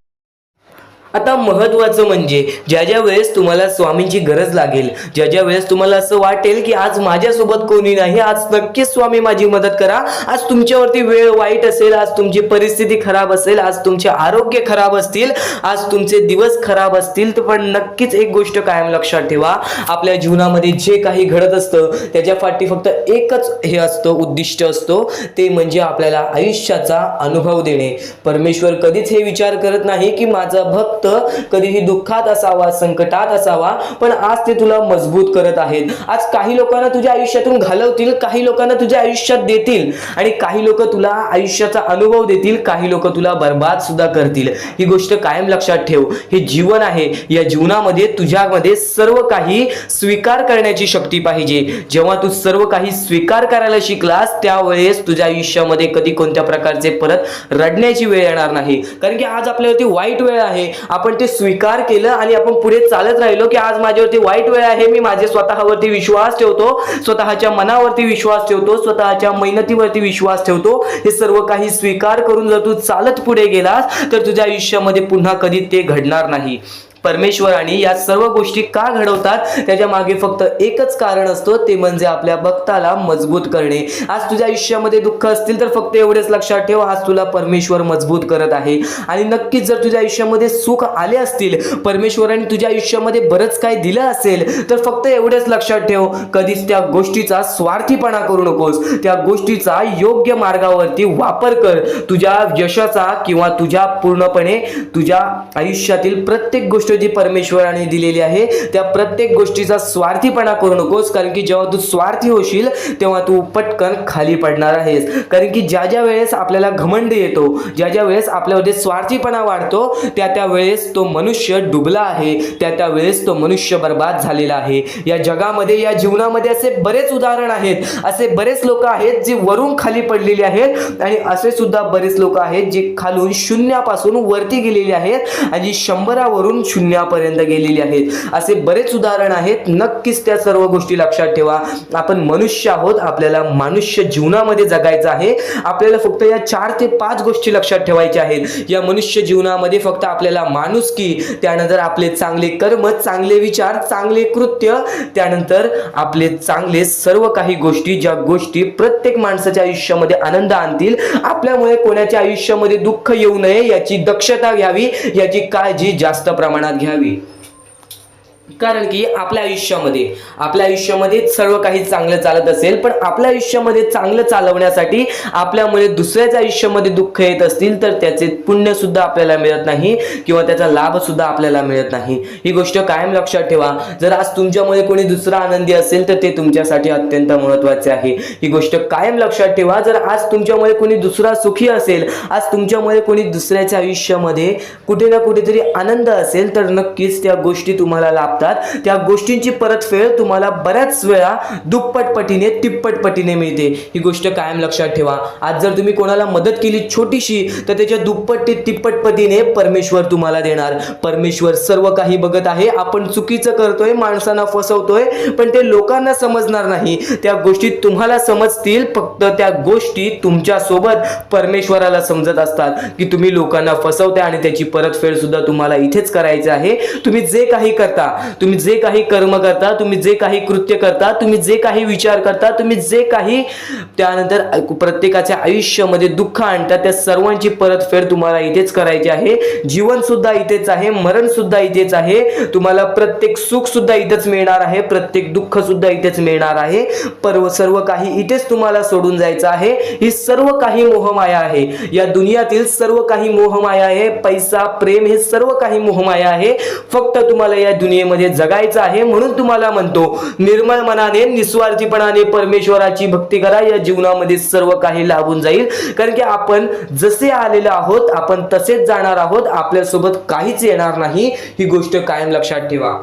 आता महत्वाचं म्हणजे ज्या वेळेस तुम्हाला स्वामींची गरज लागेल, ज्या वेळेस तुम्हाला असं वाटेल की आज माझ्यासोबत कोणी नाही, आज नक्कीच स्वामी माझी मदत करा, आज तुमच्यावरती वेळ वाईट असेल, आज तुमची परिस्थिती खराब असेल, आज तुमचे आरोग्य खराब असतील, आज तुमचे दिवस खराब असतील, तर पण नक्कीच एक गोष्ट कायम लक्षात ठेवा, आपल्या जीवनामध्ये जे काही घडत असतं त्याच्या पाठी फक्त एकच हे असतं, उद्दिष्ट असतो, ते म्हणजे आपल्याला आयुष्याचा अनुभव देणे. परमेश्वर कधीच हे विचार करत नाही की माझा भक्त कधीही दुःखात असावा, संकटात असावा, पण आज ते तुला मजबूत करत आहेत. आज काही लोकांना तुझ्या आयुष्यातून घालवतील, काही लोकांना तुझ्या आयुष्यात देतील आणि काही लोक तुला आयुष्याचा अनुभव देतील, काही लोक तुला बर्बाद सुद्धा करतील. ही गोष्ट कायम लक्षात ठेव. हे जीवन आहे, या जीवनामध्ये तुझ्यामध्ये सर्व काही स्वीकार करण्याची शक्ती पाहिजे. जेव्हा तू सर्व काही स्वीकार करायला शिकलास त्यावेळेस तुझ्या आयुष्यामध्ये कधी कोणत्या प्रकारचे परत रडण्याची वेळ येणार नाही, कारण की आज आपल्यावरती वाईट वेळ आहे, आपण ते स्वीकार केलं आणि आपण पुढे चालत राहिलो की आज माझ्यावरती वाईट वेळ आहे, मी माझे स्वतःवरती विश्वास ठेवतो, स्वतःच्या मनावरती विश्वास ठेवतो, स्वतःच्या मेहनतीवरती विश्वास ठेवतो. हे सर्व काही स्वीकार करून जर तू चालत पुढे गेलास तर तुझ्या आयुष्यामध्ये पुन्हा कधी ते घडणार नाही. परमेश्वराने या सर्व गोष्टी का घडवतात त्याच्या मागे फक्त एकच कारण असतो, ते म्हणजे आपल्या भक्ताला मजबूत करणे. आज तुझ्या आयुष्यामध्ये दुःख असतील तर फक्त एवढेच लक्षात ठेव, आज तुला परमेश्वर मजबूत करत आहे. आणि नक्कीच जर तुझ्या आयुष्यामध्ये सुख आले असतील, परमेश्वराने तुझ्या आयुष्यामध्ये बरंच काही दिलं असेल, तर फक्त एवढेच लक्षात ठेव, कधीच त्या गोष्टीचा स्वार्थीपणा करू नकोस. त्या गोष्टीचा योग्य मार्गावरती वापर कर. तुझ्या यशाचा किंवा तुझ्या पूर्णपणे तुझ्या आयुष्यातील प्रत्येक गोष्ट गोष्ट जी परमेश्वराने दिलेली आहे त्या प्रत्येक गोष्टीचा स्वार्थीपणा करू नकोस, कारण की जेव्हा तू स्वार्थी होशील तेव्हा तू पटकन खाली पडणार आहेस. कारण की ज्या वेळेस आपल्याला घमंड येतो, ज्या वेळेस आपल्यामध्ये स्वार्थीपणा वाढतो, त्या वेळेस तो मनुष्य डुबला आहे, त्या वेळेस तो मनुष्य बर्बाद झालेला आहे. या जगामध्ये, या जीवनामध्ये असे बरेच उदाहरण आहेत, असे बरेच लोक आहेत जे वरून खाली पडलेले आहेत आणि असे सुद्धा बरेच लोक आहेत जे खालून शून्यापासून वरती गेलेले आहेत आणि 100 वरून शून्यापर्यंत गेलेले आहेत. असे बरेच उदाहरण आहेत. नक्कीच त्या सर्व गोष्टी लक्षात ठेवा. आपण मनुष्य आहोत, आपल्याला मनुष्य जीवनामध्ये जगायचं आहे. आपल्याला फक्त या 4 ते 5 गोष्टी लक्षात ठेवायच्या आहेत. या मनुष्य जीवनामध्ये फक्त आपल्याला माणुसकी, त्यानंतर आपले चांगले कर्म, चांगले विचार, चांगले कृत्य, त्यानंतर आपले चांगले सर्व काही गोष्टी, ज्या गोष्टी प्रत्येक माणसाच्या आयुष्यामध्ये आनंद आणतील, आपल्यामुळे कोणाच्या आयुष्यामध्ये दुःख येऊ नये याची दक्षता घ्यावी, याची काळजी जास्त प्रमाणात घ्यावी. कारण की आपल्या आयुष्यामध्ये सर्व काही चांगलं चालत असेल, पण आपल्या आयुष्यामध्ये चांगलं चालवण्यासाठी आपल्यामुळे दुसऱ्याच्या आयुष्यामध्ये दुःख येत असतील तर त्याचे पुण्य सुद्धा आपल्याला मिळत नाही किंवा त्याचा लाभ सुद्धा आपल्याला मिळत नाही. ही गोष्ट कायम लक्षात ठेवा. जर आज तुमच्यामुळे कोणी दुसरा आनंदी असेल तर ते तुमच्यासाठी अत्यंत महत्त्वाचे आहे. ही गोष्ट कायम लक्षात ठेवा. जर आज तुमच्यामुळे कोणी दुसरा सुखी असेल, आज तुमच्यामुळे कोणी दुसऱ्याच्या आयुष्यामध्ये कुठे ना कुठेतरी आनंद असेल तर नक्कीच त्या गोष्टी तुम्हाला लाभतात. त्या गोष्टींची परतफेड तुम्हाला बऱ्याच वेळा दुप्पट पटीने, तिप्पट पटीने मिळते. ही गोष्ट कायम लक्षात ठेवा. आज जर तुम्ही कोणाला मदत केली छोटीशी तर त्याच्या दुप्पट ते तिप्पट पटीने परमेश्वर तुम्हाला देणार. परमेश्वर सर्व काही बघत आहे. आपण चुकीचं करतोय, माणसांना फसवतोय, पण ते लोकांना समजणार नाही. त्या गोष्टी तुम्हाला समजतील, फक्त त्या गोष्टी तुमच्या सोबत परमेश्वराला समजत असतात की तुम्ही लोकांना फसवताय आणि त्याची परतफेड सुद्धा तुम्हाला इथेच करायची आहे. तुम्ही जे काही करता, तुम्ही जे काही कर्म करता, तुम्ही जे काही कृत्य करता, तुम्ही जे काही विचार करता, तुम्ही जे काही त्यानंतर प्रत्येकाच्या आयुष्यामध्ये दुःख आणता, त्या सर्वांची परतफेड तुम्हाला इथेच करायची आहे. जीवन सुद्धा इथेच आहे, मरण सुद्धा इथेच आहे. तुम्हाला प्रत्येक सुख सुद्धा इथेच मिळणार आहे, प्रत्येक दुःख सुद्धा इथेच मिळणार आहे. सर्व काही इथेच तुम्हाला सोडून जायचं आहे. ही सर्व काही मोहमाया आहे. या दुनियातील सर्व काही मोहमाया आहे. पैसा, प्रेम हे सर्व काही मोहमाया आहे. फक्त तुम्हाला या दुनियेमध्ये जगायचं आहे. म्हणून तुम्हाला म्हणतो, निर्मळ मनाने, निस्वार्थीपणाने परमेश्वराची भक्ती करा. या जीवनामध्ये सर्व काही लाभून जाईल. कारण की आपण जसे आलेले आहोत आपण तसेच जाणार आहोत. आपल्यासोबत काहीच येणार नाही. ही गोष्ट कायम लक्षात ठेवा.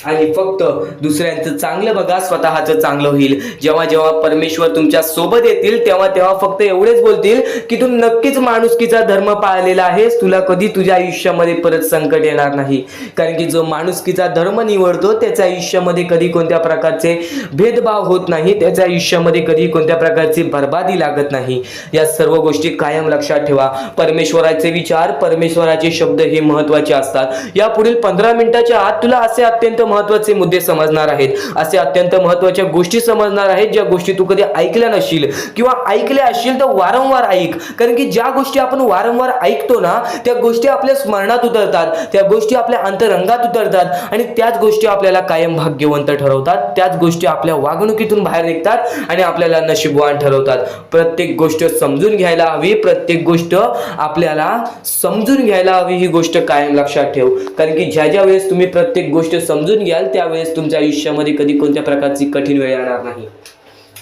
आणि फक्त दुसऱ्यांचं चांगलं बघा, स्वतःचं चांगलं होईल. जेव्हा परमेश्वर तुमच्या सोबत येतील तेव्हा फक्त एवढेच बोलतील की तू नक्कीच माणुसकीचा धर्म पाळलेला आहेस, तुला कधी तुझ्या आयुष्यामध्ये परत संकट येणार नाही. कारण की जो माणुसकीचा धर्म निवडतो त्याच्या आयुष्यामध्ये कधी कोणत्या प्रकारचे भेदभाव होत नाही, त्याच्या आयुष्यामध्ये कधी कोणत्या प्रकारची बर्बादी लागत नाही. या सर्व गोष्टी कायम लक्षात ठेवा. परमेश्वराचे विचार, परमेश्वराचे शब्द हे महत्त्वाचे असतात. या पुढील 15 मिनिटाच्या आत तुला असे अत्यंत महत्त्वाचे मुद्दे समजणार आहेत, असे अत्यंत महत्त्वाच्या गोष्टी समजणार आहेत ज्या गोष्टी तू कधी ऐकल्या नशील किंवा ऐकल्या असशील तर वारंवार ऐक. कारण की ज्या गोष्टी आपण वारंवार ऐकतो ना त्या गोष्टी आपल्या स्मरणात उतरतात, त्या गोष्टी आपल्या अंतरंगात उतरतात आणि त्याच गोष्टी आपल्याला कायम भाग्यवंत ठरवतात. त्याच गोष्टी आपल्या वागणुकीतून बाहेर निघतात आणि आपल्याला नशीबवान ठरवतात. प्रत्येक गोष्ट समजून घ्यायला हवी, प्रत्येक गोष्ट आपल्याला समजून घ्यायला हवी. ही गोष्ट कायम लक्षात ठेव. कारण की ज्या वेळेस तुम्ही प्रत्येक गोष्ट समजून घ्याल त्यावेळेस तुमच्या आयुष्यामध्ये कधी कोणत्या प्रकारची कठीण वेळ येणार नाही.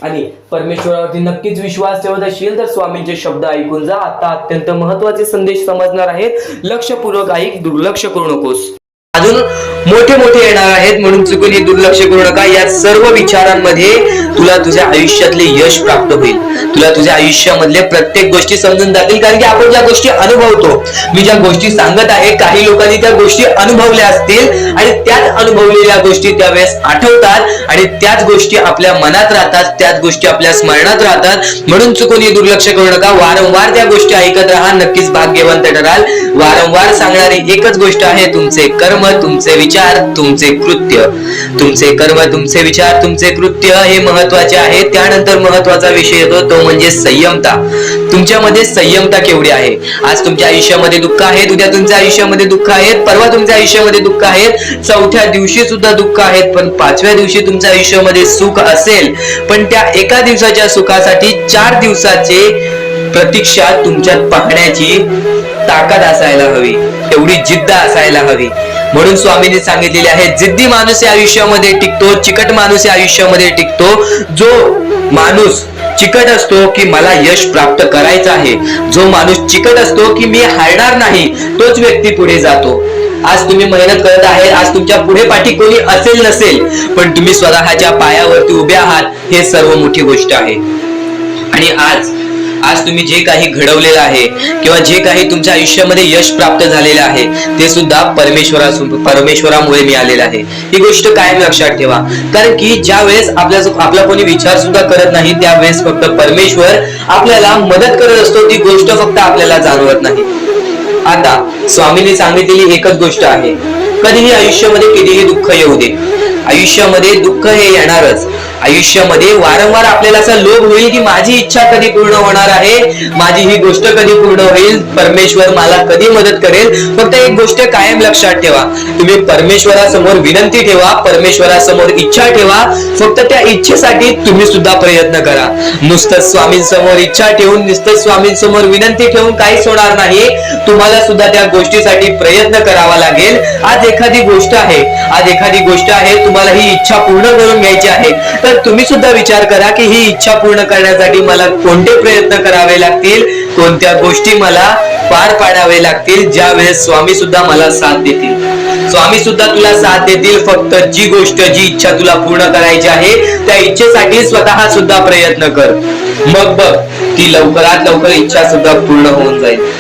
आणि परमेश्वरावरती नक्कीच विश्वास ठेवत असेल तर स्वामींचे शब्द ऐकून जा. आता अत्यंत महत्त्वाचे संदेश समजणार आहेत. लक्षपूर्वक ऐक, दुर्लक्ष करू नकोस. अजून मोठे येणार आहेत म्हणून चुकून दुर्लक्ष करू नका. या सर्व विचारांमध्ये तुला तुझ्या आयुष्यातले यश प्राप्त होईल. तुला तुझ्या आयुष्यामधले प्रत्येक गोष्टी समजून जातील. कारण की आपण ज्या गोष्टी अनुभवतो, मी ज्या गोष्टी सांगत आहे काही लोकांनी त्या गोष्टी अनुभवल्या असतील आणि त्याच अनुभवलेल्या गोष्टी त्यावेळेस आठवतात आणि त्याच गोष्टी आपल्या मनात राहतात, त्याच गोष्टी आपल्या स्मरणात राहतात. म्हणून चुकून दुर्लक्ष करू नका. वारंवार त्या गोष्टी ऐकत राहा, नक्कीच भाग्यवंत ठराल. वारंवार सांगणारी एकच गोष्ट आहे, तुमचे कर्म, तुमचे विचार, तुमचे कृत्य. तुमचे कर्म, तुमचे विचार, तुमचे कृत्य हे महत्वाचे आहे. त्यानंतर महत्वाचा विषय येतो तो म्हणजे संयमता. तुमच्यामध्ये संयमता केवढी आहे? आज तुमच्या आयुष्यामध्ये दुःख आहे, उद्या तुमच्या आयुष्यामध्ये दुःख आहेत, परवा तुमच्या आयुष्यामध्ये दुःख आहेत, चौथ्या दिवशी सुद्धा दुःख आहेत, पण 5व्या दिवशी तुमच्या आयुष्यामध्ये सुख असेल. पण त्या एका दिवसाच्या सुखासाठी 4 दिवसाचे प्रतीक्षा तुमच्यात पाहण्याची ताकद असायला हवी, एवढी जिद्द असायला हवी. म्हणून स्वामींनी सांगितलेले आहे, जिद्दी माणूस या आयुष्यामध्ये टिकतो, चिकट माणूस या आयुष्यामध्ये टिकतो. जो माणूस चिकट असतो की मला यश प्राप्त करायचं आहे, जो माणूस चिकट असतो की मी हारणार नाही, तोच व्यक्ती पुढे जातो. आज तुम्ही मेहनत करत आहे, आज तुमच्या पुढे पाठी कोणी असेल नसेल, पण तुम्ही स्वतःच्या पायावरती उभे आहात, हे सर्व मोठी गोष्ट आहे. आणि आज तुम्ही जे काही घडवलेलं आहे किंवा जे काही तुमच्या आयुष्यामध्ये यश प्राप्त झालेलं आहे, ते सुद्धा परमेश्वरामुळे मिळालेलं आहे. ही गोष्ट कायम लक्षात ठेवा. कारण की ज्या वेळेस आपला कोणी विचार सुद्धा करत नाही, त्यावेळेस फक्त परमेश्वर आपल्याला मदत करत असतो. ती गोष्ट फक्त आपल्याला जाणवत नाही. आता स्वामींनी सांगितलेली एकच गोष्ट आहे, कधीही आयुष्यामध्ये कितीही दुःख येऊ दे, आयुष्यामध्ये दुःख हे येणारच. आयुष्यामध्ये वारंवार आपल्याला असा लोभ होईल की माझी इच्छा कधी पूर्ण होणार आहे, माझी ही गोष्ट कधी पूर्ण होईल, परमेश्वर मला कधी मदत करेल. फक्त एक गोष्ट कायम लक्षात ठेवा, तुम्ही परमेश्वरासमोर विनंती ठेवा, परमेश्वरासमोर इच्छा ठेवा. फक्त त्या इच्छेसाठी तुम्ही सुद्धा प्रयत्न करा. नुसतं स्वामींसमोर इच्छा ठेवून, नुसतं स्वामींसमोर विनंती ठेवून काहीच होणार नाही. तुम्हाला सुद्धा त्या गोष्टीसाठी प्रयत्न करावा लागेल. आज एखादी गोष्ट आहे, तुम्हाला ही इच्छा पूर्ण करून घ्यायची आहे, तर तुम्ही सुद्धा विचार करा की ही इच्छा पूर्ण करण्यासाठी मला कोणते प्रयत्न करावे लागतील, कोणत्या गोष्टी मला पार पाडावे लागतील, ज्या वेळेस स्वामी सुद्धा मला साथ देतील. स्वामी सुद्धा तुला साथ देतील. फक्त जी इच्छा तुला पूर्ण करायची आहे, त्या इच्छेसाठी स्वतः सुद्धा प्रयत्न कर. मग बघ ती लवकरात लवकर इच्छा सुद्धा पूर्ण होऊन जाईल.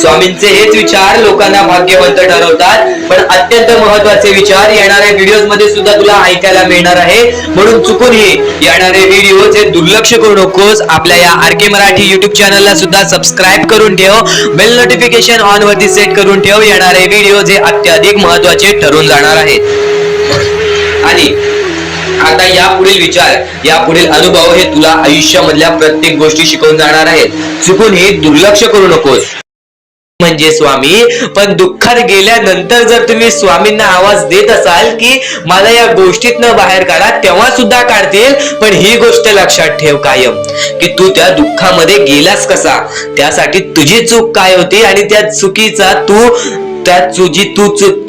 स्वामींचे हेच विचार लोकांना भाग्यवंत ठरवतात. पण अत्यंत महत्वाचे विचार येणाऱ्या व्हिडिओज मध्ये सुद्धा तुला ऐकायला मिळणार आहे. म्हणून चुकूनही येणारे व्हिडिओ जे दुर्लक्ष करू नकोस. आपल्या या RK मराठी युट्यूब चॅनलला सुद्धा सबस्क्राईब करून ठेव, बेल नोटिफिकेशन ऑन वरती सेट करून ठेव. येणारे व्हिडिओ जे अत्याधिक महत्वाचे ठरून जाणार आहेत. आणि आता यापुढील विचार, यापुढील अनुभव हे तुला आयुष्यामधल्या प्रत्येक गोष्टी शिकवून जाणार आहेत. चुकूनही दुर्लक्ष करू नकोस. म्हणजे स्वामी, पण दुःखात गेल्यानंतर जर तुम्ही स्वामींना आवाज देत असाल की मला या गोष्टीतनं बाहेर काढा, तेव्हा सुद्धा काढतील. पण ही गोष्ट लक्षात ठेव कायम की तू त्या दुःखामध्ये गेलास कसा, त्यासाठी तुझी चूक काय होती आणि त्या चुकीचा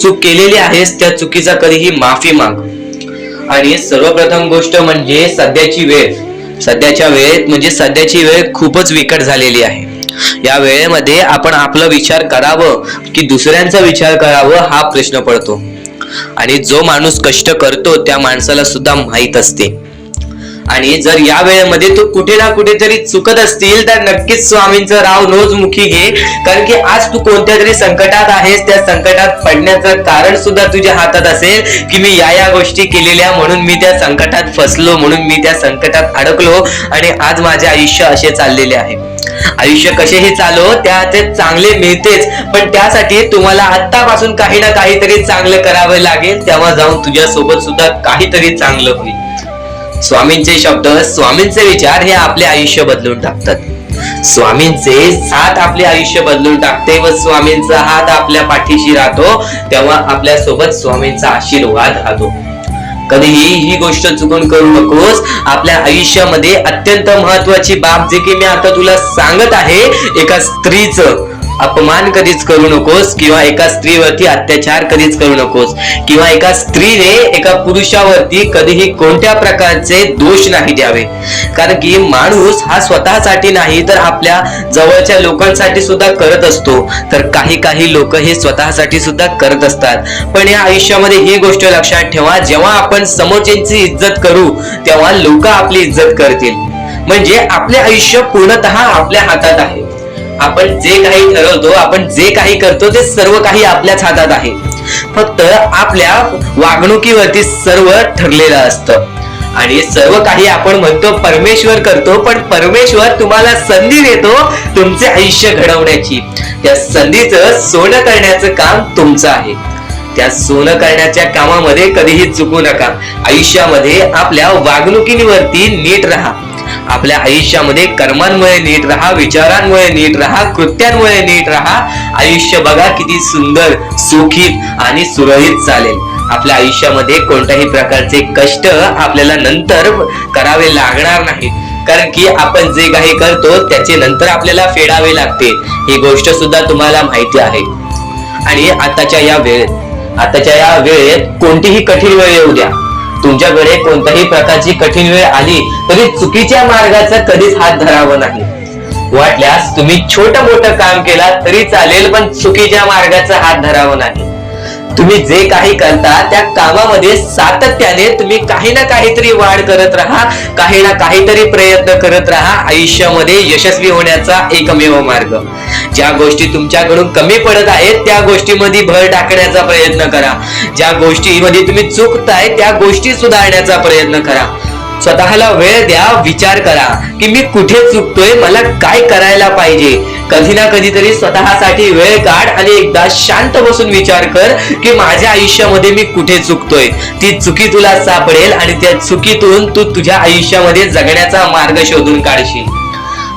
चूक केलेली आहेस, त्या चुकीचा कधीही माफी माग. आणि सर्वप्रथम गोष्ट म्हणजे सध्याची वेळ खूपच विकट झालेली आहे. या वेळेमध्ये आपण आपला विचार करावं की दुसऱ्यांचा विचार करावं, हा प्रश्न पडतो. आणि जो माणूस कष्ट करतो त्या माणसाला सुद्धा माहित असते. आणि जर या वेळेमध्ये तू कुठे ना कुठेतरी चुकत असतील तर नक्कीच स्वामींचं राव नोजमुखी घे. कारण की आज तू कोणत्या तरी संकटात आहेस, त्या संकटात पडण्याचं कारण सुद्धा तुझ्या हातात असेल की मी या गोष्टी केलेल्या, म्हणून मी त्या संकटात फसलो, म्हणून मी त्या संकटात अडकलो आणि आज माझे आयुष्य असे चाललेले आहे. आयुष्य कसेही चालो त्याचे चांगले मिळतेच, पण त्यासाठी तुम्हाला आतापासून काही ना काहीतरी चांगलं करावं लागेल. तेव्हा जाऊन तुझ्या सोबत सुद्धा काहीतरी चांगलं होईल. स्वामींचे शब्द, स्वामींचे विचार हे आपले आयुष्य बदलून टाकतात. स्वामींचे साथ आपले आयुष्य बदलून टाकते व स्वामींचा हात आपल्या पाठीशी राहतो, तेव्हा आपल्या सोबत स्वामींचा आशीर्वाद राहतो. कधीही ही गोष्ट चुकून करू नकोस. आपल्या आयुष्यामध्ये अत्यंत महत्वाची बाब जे की मी आता तुला सांगत आहे, एका स्त्रीचं अपमान कधीच करू नकोस किंवा एका स्त्रीवरती अत्याचार कधीच करू नकोस किंवा एका स्त्रीने एका पुरुषावरती कधीही कोणत्या प्रकारचे दोष नाही द्यावे. कारण की माणूस हा स्वतःसाठी नाही तर आपल्या जवळच्या लोकांसाठी सुद्धा करत असतो. तर काही लोक हे स्वतःसाठी सुद्धा करत असतात. पण या आयुष्यामध्ये ही गोष्ट लक्षात ठेवा, जेव्हा आपण समोरच्यांची इज्जत करू तेव्हा लोक आपली इज्जत करतील. म्हणजे आपले आयुष्य पूर्णतः आपल्या हातात आहे. आपण जे काही ठरवतो, आपण जे काही करतो ते सर्व काही आपल्याच हातात आहे. फक्त आपल्या वागणुकीवरती सर्व ठरलेलं असतं. आणि सर्व काही आपण म्हणतो परमेश्वर करतो, पण परमेश्वर तुम्हाला संधी देतो तुमचे आयुष्य घडवण्याची. त्या संधीचं सोनं करण्याचं काम तुमचं आहे. त्या सोनं करण्याच्या कामामध्ये कधीही चुकू नका. आयुष्यामध्ये आपल्या वागणुकीवरती नीट राहा. आपल्या आयुष्यामध्ये कर्मांमुळे नीट राहा, विचारांमुळे नीट राहा, कृत्यांमुळे नीट राहा. आयुष्य बघा किती सुंदर, सुखीत आणि सुरळीत चालेल. आपल्या आयुष्यामध्ये कोणत्याही प्रकारचे कष्ट आपल्याला नंतर करावे लागणार नाहीत. कारण की आपण जे काही करतो त्याचे नंतर आपल्याला फेडावे लागते. ही गोष्ट सुद्धा तुम्हाला माहिती आहे. आणि आताच्या या वेळेत आताच्या या वेळेत कोणतीही कठीण वेळ येऊ द्या, तुमच्याकडे कोणत्याही प्रकारची कठीण वेळ आली तरी चुकीच्या मार्गाचा कधीच हात धरावा नाही. वाटल्यास तुम्ही छोटं मोठं काम केला तरी चालेल, पण चुकीच्या मार्गाचा हात धरावा नाही. तुम्ही जे काही करता त्या कामामध्ये सातत्याने तुम्ही काही ना काहीतरी वाढ करत राहा, काही ना काहीतरी प्रयत्न करत राहा. आयुष्यामध्ये यशस्वी होण्याचा एकमेव मार्ग. ज्या गोष्टी तुमच्याकडून कमी पडत आहेत त्या गोष्टीमध्ये भर टाकण्याचा प्रयत्न करा. ज्या गोष्टीमध्ये तुम्ही चुकताय त्या गोष्टी सुधारण्याचा प्रयत्न करा. स्वतःला वेळ द्या, विचार करा की मी कुठे चुकतोय, मला काय करायला पाहिजे. कधी ना कधीतरी स्वतःसाठी वेळ काढ आणि एकदा शांत बसून विचार कर की माझ्या आयुष्यामध्ये मी कुठे चुकतोय. ती चुकी तुला सापडेल आणि त्या चुकीतून तू तुझ्या आयुष्यामध्ये जगण्याचा मार्ग शोधून काढशील.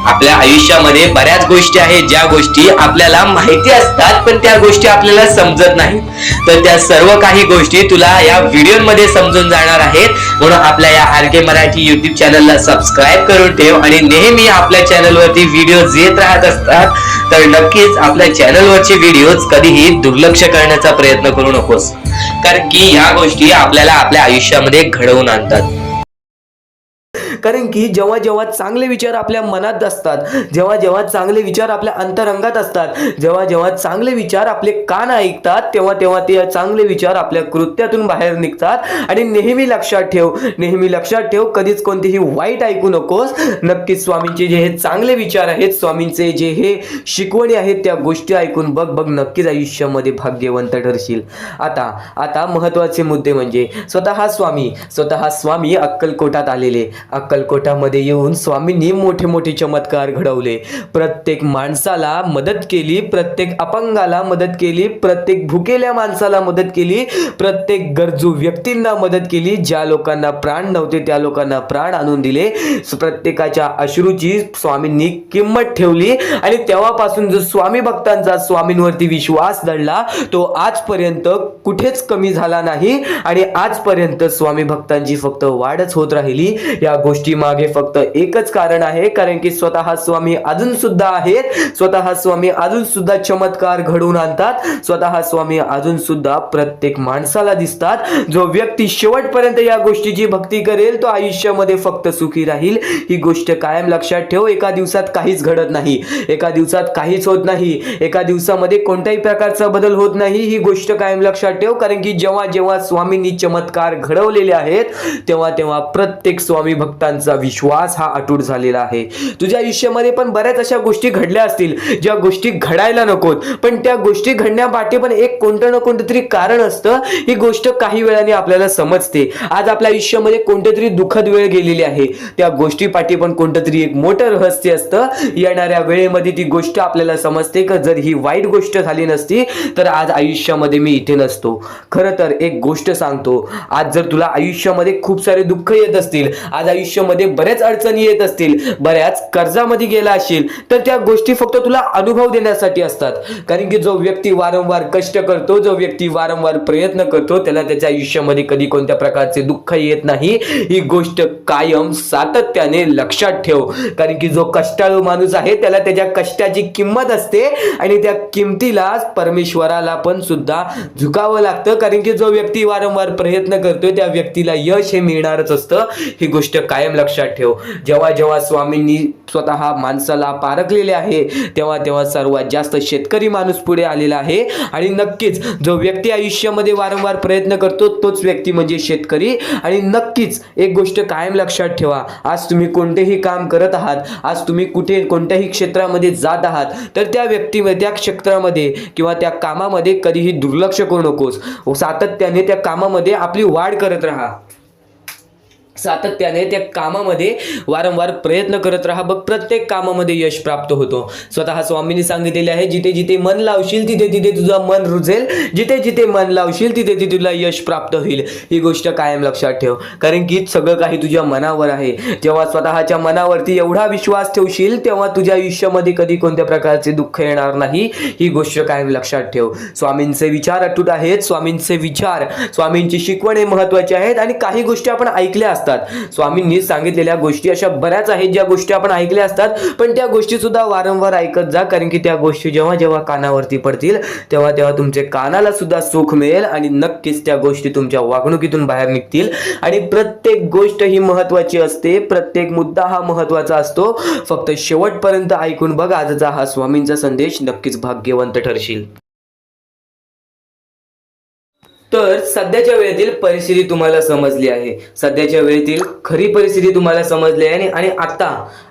आपल्या आयुष्यामध्ये बऱ्याच गोष्टी आहेत ज्या गोष्टी आपल्याला माहिती असतात पण त्या गोष्टी आपल्याला समजत नाहीत. तर त्या सर्व काही गोष्टी तुला या व्हिडिओमध्ये समजून जाणार आहेत. म्हणून आपल्या या RK मराठी युट्यूब चॅनलला सबस्क्राईब करून ठेव आणि नेहमी आपल्या चॅनलवरती व्हिडिओज येत राहत असतात. तर नक्कीच आपल्या चॅनलवरचे व्हिडिओज कधीही दुर्लक्ष करण्याचा प्रयत्न करू नकोस, कारण की या गोष्टी आपल्याला आपल्या आयुष्यामध्ये घडवून आणतात. कारण की जेव्हा जेव्हा चांगले विचार आपल्या मनात असतात, जेव्हा जेव्हा चांगले विचार आपल्या अंतरंगात असतात, जेव्हा जेव्हा चांगले विचार आपले कान ऐकतात, तेव्हा तेव्हा ते चांगले विचार आपल्या कृत्यातून बाहेर निघतात. आणि नेहमी लक्षात ठेव, नेहमी लक्षात ठेव, कधीच कोणतीही वाईट ऐकू नकोस. नक्कीच स्वामींचे जे हे चांगले विचार आहेत, स्वामींचे जे हे शिकवणी आहेत, त्या गोष्टी ऐकून बघ बघ नक्कीच आयुष्यामध्ये भाग्यवंत ठरशील. आता महत्वाचे मुद्दे म्हणजे स्वतः स्वामी अक्कलकोटात आलेले. अक्कलकोटामध्ये येऊन स्वामींनी मोठे मोठे चमत्कार घडवले. प्रत्येक माणसाला मदत केली, प्रत्येक अपंगाला मदत केली, प्रत्येक भुकेल्या माणसाला मदत केली, प्रत्येक गरजू व्यक्तींना मदत केली. ज्या लोकांना प्राण नव्हते त्या लोकांना प्राण आणून दिले. प्रत्येकाच्या अश्रूची स्वामींनी किंमत ठेवली आणि तेव्हापासून जो स्वामी भक्तांचा स्वामींवरती विश्वास दडला तो आजपर्यंत कुठेच कमी झाला नाही आणि आजपर्यंत स्वामी भक्तांची फक्त वाढच होत राहिली. या गोष्टी मागे फक्त एकच कारण आहे, कारण की स्वतः स्वामी अजून सुद्धा आहेत, स्वतः स्वामी अजून सुद्धा चमत्कार घडवून आणतात, स्वतः स्वामी अजून सुद्धा प्रत्येक माणसाला दिसतात. जो व्यक्ती शेवटपर्यंत या गोष्टीची भक्ती करेल तो आयुष्यामध्ये फक्त सुखी राहील. ही गोष्ट कायम लक्षात ठेव. एका दिवसात काहीच घडत नाही, एका दिवसात काहीच होत नाही, एका दिवसामध्ये कोणत्याही प्रकारचा बदल होत नाही. ही गोष्ट कायम लक्षात ठेव, कारण की जेव्हा जेव्हा स्वामींनी चमत्कार घडवलेले आहेत तेव्हा तेव्हा प्रत्येक स्वामी भक्तांचा विश्वास हा अटूट झालेला आहे. तुझ्या आयुष्यामध्ये पण बऱ्याच अशा गोष्टी घडल्या असतील ज्या गोष्टी घडायला नकोत, पण त्या गोष्टी घडण्यापाठी पण एक कोणतं ना कोणतं तरी कारण असतं. ही गोष्ट काही वेळाने आपल्याला समजते. आज आपल्या आयुष्यामध्ये कोणतीतरी दुःखद वेळ गेलेली आहे, त्या गोष्टीपाठी पण कोणतं तरी एक मोठं रहस्य असतं. येणाऱ्या वेळेमध्ये ती गोष्ट आपल्याला समजते की जर ही वाईट गोष्ट झाली नसती तर आज आयुष्यामध्ये मी इथे नसतो. खरं तर एक गोष्ट सांगतो, आज जर तुला आयुष्यामध्ये खूप सारे दुःख येत असतील, आज आयुष्यामध्ये बऱ्याच अडचणी येत असतील, बऱ्याच कर्जामध्ये गेला असेल, तर त्या गोष्टी फक्त तुला अनुभव देण्यासाठी असतात. कारण की जो व्यक्ती वारंवार कष्ट करतो, जो व्यक्ती वारंवार प्रयत्न करतो, त्याला त्याच्या आयुष्यामध्ये कधी कोणत्या प्रकारचे दुःख येत नाही. ही गोष्ट कायम सातत्याने लक्षात ठेव, कारण की जो कष्टाळू माणूस आहे त्याला त्याच्या कष्टाची किंमत असते आणि त्या किमतीला परमेश्वराला पण सुद्धा झुकावं लागतं. कारण की जो व्यक्ती वारंवार प्रयत्न करतोय त्या व्यक्तीला यश हे मिळणारच असतं. ही गोष्ट कायम लक्षात ठेव. जेव्हा जेव्हा स्वामींनी स्वतः माणसाला पारखलेले आहे तेव्हा तेव्हा सर्वात जास्त शेतकरी माणूस पुढे आलेला आहे. आणि नक्कीच जो व्यक्ती आयुष्यामध्ये वारंवार प्रयत्न करतो तोच व्यक्ती म्हणजे शेतकरी. आणि नक्कीच एक गोष्ट कायम लक्षात ठेवा, आज तुम्ही कोणतेही काम करत आहात, आज तुम्ही कुठे कोणत्याही क्षेत्रामध्ये जात आहात, तर त्या व्यक्तीमध्ये त्या क्षेत्रामध्ये किंवा त्या कामामध्ये कधीही दुर्लक्ष करू नकोस. सातत्याने त्या कामामध्ये आपली वाढ करत राहा, सातत्याने त्या कामामध्ये वारंवार प्रयत्न करत राहा. बघ प्रत्येक कामामध्ये यश प्राप्त होतो. स्वतः स्वामींनी सांगितलेले आहे, जिथे जिथे मन लावशील तिथे तिथे तुझं मन रुजेल, जिथे जिथे मन लावशील तिथे तिथे तुला यश प्राप्त होईल. ही गोष्ट कायम लक्षात ठेव, कारण की सगळं काही तुझ्या मनावर आहे. जेव्हा स्वतःच्या मनावरती एवढा विश्वास ठेवशील तेव्हा तुझ्या आयुष्यामध्ये कधी कोणत्या प्रकारचे दुःख येणार नाही. ही गोष्ट कायम लक्षात ठेव. स्वामींचे विचार अटूट आहेत, स्वामींचे विचार, स्वामींची शिकवणे महत्वाची आहेत. आणि काही गोष्टी आपण ऐकल्या असतात असतात. स्वामींनी सांगितलेल्या गोष्टी अशा बऱ्याच आहेत ज्या गोष्टी आपण ऐकल्या असतात, पण त्या गोष्टी सुद्धा वारंवार ऐकत जा, कारण की त्या गोष्टी जेव्हा जेव्हा कानावरती पडतील तेव्हा तेव्हा तुमच्या कानाला सुद्धा सुख मिळेल आणि नक्कीच त्या गोष्टी तुमच्या वागणुकीतून बाहेर निघतील. आणि प्रत्येक गोष्ट ही महत्त्वाची असते, प्रत्येक मुद्दा हा महत्त्वाचा असतो. फक्त शेवटपर्यंत ऐकून बघ आजचा हा स्वामींचा संदेश, नक्कीच भाग्यवंत ठरशील. तर सध्याच्या वेळेतील परिस्थिती तुम्हाला समजली आहे, सध्याच्या वेळेतील खरी परिस्थिती तुम्हाला समजली आहे.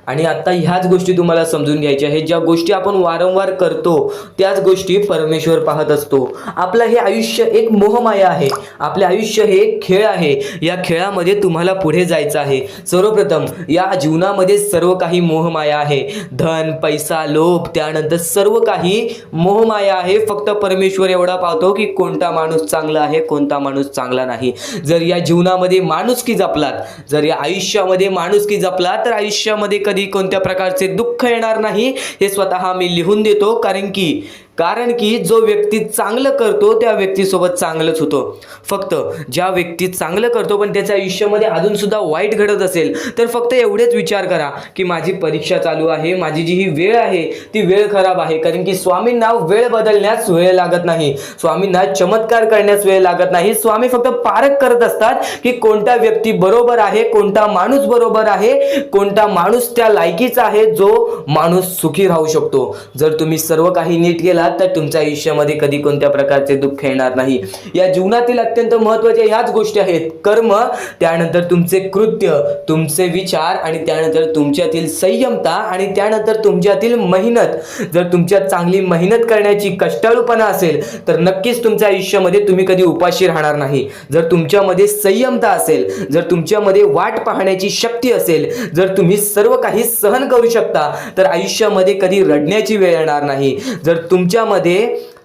आणि आता ह्याच गोष्टी तुम्हाला समजून घ्यायच्या आहेत. ज्या गोष्टी आपण वारंवार करतो त्याच गोष्टी परमेश्वर पाहत असतो. आपलं हे आयुष्य एक मोहमाया आहे, आपले आयुष्य हे एक खेळ आहे. या खेळामध्ये तुम्हाला पुढे जायचं आहे. सर्वप्रथम या जीवनामध्ये सर्व काही मोहमाया आहे. धन, पैसा, लोभ, त्यानंतर सर्व काही मोहमाया आहे. फक्त परमेश्वर एवढा पाहतो की कोणता माणूस चांगला आहे, कोणता माणूस चांगला नाही. जर या जीवनामध्ये माणुसकी जपलात, जर या आयुष्यामध्ये माणुसकी जपलात, तर आयुष्यामध्ये कधी कोणत्या प्रकारचे दुःख येणार नाही. हे स्वतः मी लिहून देतो, कारण की जो व्यक्ती चांगलं करतो त्या व्यक्तीसोबत चांगलंच होतं. फक्त ज्या व्यक्ती चांगलं करतो पण त्याच्या आयुष्यामध्ये अजून सुद्धा वाईट घडत असेल, तर फक्त एवढेच विचार करा की माझी परीक्षा चालू आहे, माझी जी ही वेळ आहे ती वेळ खराब आहे. कारण की स्वामींना वेळ बदलण्यास वेळ लागत नाही, स्वामींना चमत्कार करण्यास वेळ लागत नाही. स्वामी फक्त पारख करत असतात की कोणता व्यक्ती बरोबर आहे, कोणता माणूस बरोबर आहे, कोणता माणूस त्या लायकीचा आहे, जो माणूस सुखी राहू शकतो. जर तुम्ही सर्व काही नीट केला तर तुमच्या आयुष्यामध्ये कधी कोणत्या प्रकारचे दुःख येणार नाही. या जीवनातील अत्यंत महत्त्वाच्या ह्याच गोष्टी आहेत: कर्म, त्यानंतर तुमचे कृत्य, तुमचे विचार, आणि त्यानंतर तुमच्यातील संयमता, आणि त्यानंतर तुमच्यातील मेहनत. जर तुमच्यात चांगली मेहनत करण्याची कष्टाळूपणा असेल तर नक्कीच तुमच्या आयुष्यामध्ये तुम्ही कधी उपाशी राहणार नाही. जर तुमच्यामध्ये संयमता असेल, जर तुमच्यामध्ये वाट पाहण्याची शक्ती असेल, जर तुम्ही सर्व काही सहन करू शकता, तर आयुष्यामध्ये कधी रडण्याची वेळ येणार नाही. जर तुमच्यामध्ये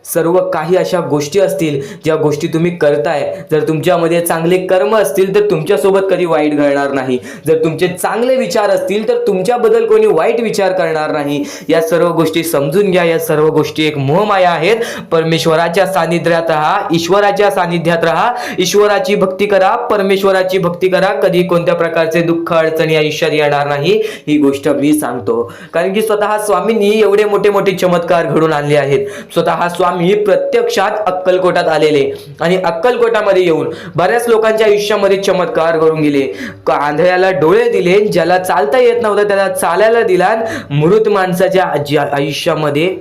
सर्व काही अशा गोष्टी असतील ज्या गोष्टी तुम्ही करताय, जर तुमच्यामध्ये चांगले कर्म असतील तर तुमच्यासोबत कधी वाईट घडणार नाही. जर तुमचे चांगले विचार असतील तर तुमच्याबद्दल कोणी वाईट विचार करणार नाही. या सर्व गोष्टी समजून घ्या. या सर्व गोष्टी एक मोहमाया आहेत. परमेश्वराच्या सानिध्यात राहा, ईश्वराच्या सानिध्यात राहा, ईश्वराची भक्ती करा, परमेश्वराची भक्ती करा. कधी कोणत्या प्रकारचे दुःख अडचणी आयुष्यात येणार नाही. ही गोष्ट मी सांगतो, कारण की स्वतः स्वामींनी एवढे मोठे मोठे चमत्कार घडून आणले आहेत. स्वतः स्वामी प्रत्यक्षात अक्कलकोटात आलेले आणि अक्कलकोटामध्ये येऊन बऱ्याच लोकांच्या आयुष्यामध्ये चमत्कार घडून गेले. आंधळ्याला डोळे दिले, ज्याला चालता येत नव्हतं त्याला चालायला दिला, मृत माणसाच्या आयुष्यामध्ये,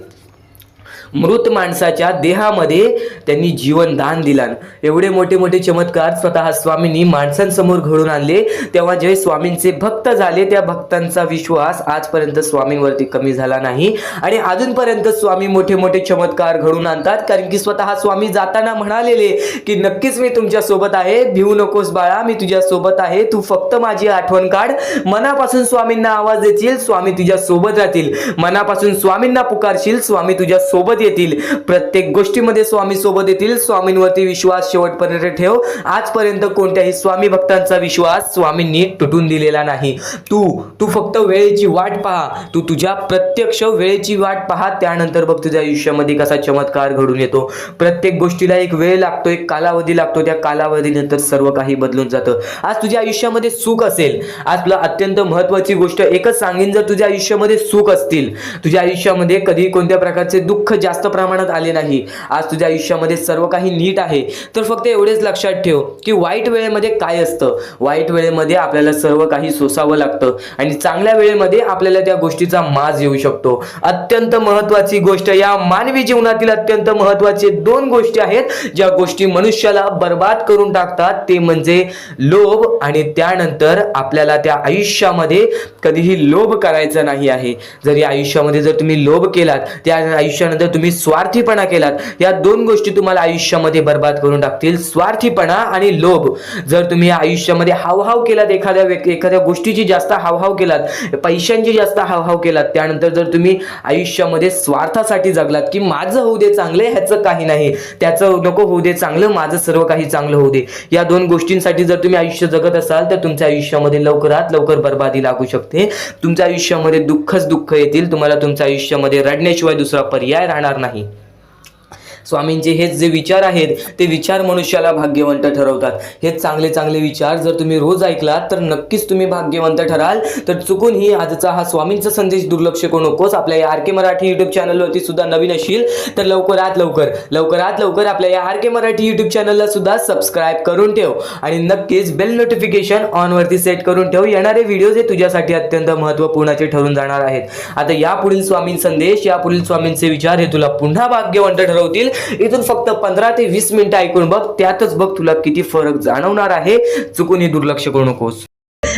मृत माणसाच्या देहामध्ये त्यांनी जीवन दान दिलं. एवढे मोठे मोठे चमत्कार स्वतः स्वामींनी माणसांसमोर घडून आणले. तेव्हा जे स्वामींचे भक्त झाले त्या भक्तांचा विश्वास आजपर्यंत स्वामींवरती कमी झाला नाही आणि अजूनपर्यंत स्वामी मोठे मोठे चमत्कार घडून आणतात. कारण की स्वतः स्वामी जाताना म्हणालेले की नक्कीच मी तुमच्या सोबत आहे, भिवू नकोस बाळा, मी तुझ्या सोबत आहे, तू फक्त माझी आठवण काढ. मनापासून स्वामींना आवाज देशील, स्वामी तुझ्या सोबत राहतील. मनापासून स्वामींना पुकारशील, स्वामी तुझ्या सोबत येतील. प्रत्येक गोष्टीमध्ये स्वामी सोबत येतील. स्वामींवरती विश्वास शेवटपर्यंत ठेव. आजपर्यंत कोणत्याही स्वामी भक्तांचा विश्वास स्वामींनी तुटून दिलेला नाही. तू फक्त वेळेची वाट पहा, तू तुझ्या प्रत्यक्ष वेळेची वाट पहा, त्यानंतर बघ तुझ्या आयुष्यामध्ये कसा चमत्कार घडून येतो. प्रत्येक गोष्टीला एक वेळ लागतो, एक कालावधी लागतो. त्या कालावधीनंतर सर्व काही बदलून जातं. आज तुझ्या आयुष्यामध्ये सुख असेल, आज तुला अत्यंत महत्त्वाची गोष्ट एकच सांगेन, जर तुझ्या आयुष्यामध्ये सुख असतील, तुझ्या आयुष्यामध्ये कधी कोणत्या प्रकारचे दुःख जास्त प्रमाणात आले नाही, आज तुझ्या आयुष्यामध्ये सर्व काही नीट आहे, तर फक्त एवढेच लक्षात ठेव की वाईट वेळेमध्ये काय असतं. वाईट वेळेमध्ये आपल्याला सर्व काही सोसावं लागतं आणि चांगल्या वेळेमध्ये आपल्याला त्या गोष्टीचा माज येऊ शकतो. अत्यंत महत्त्वाची गोष्ट, या मानवी जीवनातील अत्यंत महत्त्वाचे 2 गोष्टी आहेत ज्या गोष्टी मनुष्याला बर्बाद करून टाकतात. ते म्हणजे लोभ आणि त्यानंतर आपल्याला त्या आयुष्यामध्ये कधीही लोभ करायचा नाही आहे. जर या आयुष्यामध्ये जर तुम्ही लोभ केलात, त्या आयुष्यानंतर तुम्ही स्वार्थीपणा केलात, या 2 गोष्टी तुम्हाला आयुष्यामध्ये बर्बाद करून टाकतील. स्वार्थीपणा आणि लोभ. जर तुम्ही आयुष्यामध्ये हावभाव केलात, एखाद्या गोष्टीची जास्त हावभाव केलात, पैशांची जास्त हावभाव केलात, त्यानंतर जर तुम्ही आयुष्यामध्ये स्वार्थासाठी जगलात की माझं होऊ दे चांगलं, ह्याचं काही नाही, त्याचं नको होऊ दे चांगलं, माझं सर्व काही चांगलं होऊ दे, या 2 गोष्टींसाठी जर तुम्ही आयुष्य जगत असाल तर तुमच्या आयुष्यामध्ये लवकरात लवकर बर्बादी लागू शकते. तुमच्या आयुष्यामध्ये दुःखच दुःख येतील. तुम्हाला तुमच्या आयुष्यामध्ये रडण्याशिवाय दुसरा पर्याय राहणार नाही. स्वामींचे हेच जे विचार आहेत ते विचार मनुष्याला भाग्यवंत ठरवतात. हेच चांगले चांगले विचार जर तुम्ही रोज ऐकलात तर नक्कीच तुम्ही भाग्यवंत ठराल. तर चुकूनही आजचा हा स्वामींचा संदेश दुर्लक्ष करू नकोस. आपल्या या आर के मराठी युट्यूब चॅनलवरती सुद्धा नवीन असशील तर लवकरात लवकर आपल्या या आर के मराठी युट्यूब चॅनलला सुद्धा सबस्क्राईब करून ठेव आणि नक्कीच बेल नोटिफिकेशन ऑन वरती सेट करून ठेव. येणारे व्हिडिओज हे तुझ्यासाठी अत्यंत महत्त्वपूर्णाचे ठरून जाणार आहेत. आता यापुढील स्वामीं संदेश, यापुढील स्वामींचे विचार हे तुला पुन्हा भाग्यवंत ठरवतील. इथून फक्त 15 ते 20 मिनिटं ऐकून बघ, त्यातच बघ तुला किती फरक जाणवणार आहे. चुकूनही दुर्लक्ष करू नकोस.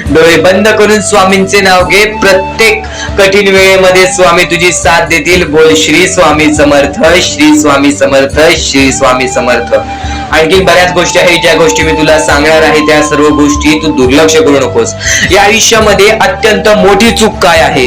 डोळे बंद करून स्वामींचे नाव घे. प्रत्येक कठीण वेळेमध्ये स्वामी तुझी साथ देतील. बोल श्री स्वामी समर्थ, श्री स्वामी समर्थ, श्री स्वामी समर्थ. आणखी बऱ्याच गोष्टी आहेत ज्या गोष्टी मी तुला सांगणार आहे. त्या सर्व गोष्टी तू दुर्लक्ष करू नकोस. या आयुष्यामध्ये अत्यंत मोठी चूक काय आहे?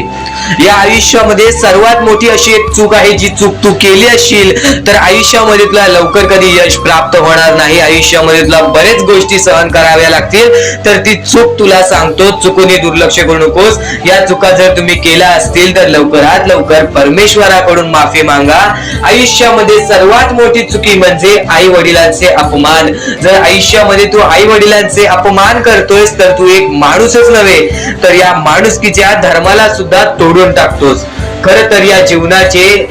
या आयुष्यामध्ये सर्वात मोठी अशी एक चूक आहे, जी चूक तू केली असशील तर आयुष्यामध्ये तुला लवकर कधी यश प्राप्त होणार नाही. आयुष्यामध्ये तुला बरेच गोष्टी सहन कराव्या लागतील. तर ती चूक तुला सांगतो, चुकूनही दुर्लक्ष करू नकोस. या चुका जर तुम्ही केल्या असतील तर लवकरात लवकर परमेश्वराकडून माफी मागा. आयुष्यामध्ये सर्वात मोठी चुकी म्हणजे आई वडिलांचे अपमान. जर आयुष्यामध्ये तू आई वडिलांचे अपमान करतोयस तर तू एक माणूसच नव्हे तर या माणुसकीच्या धर्माला सुद्धा तोडून टाकतोस. खर तर या जीवनाचे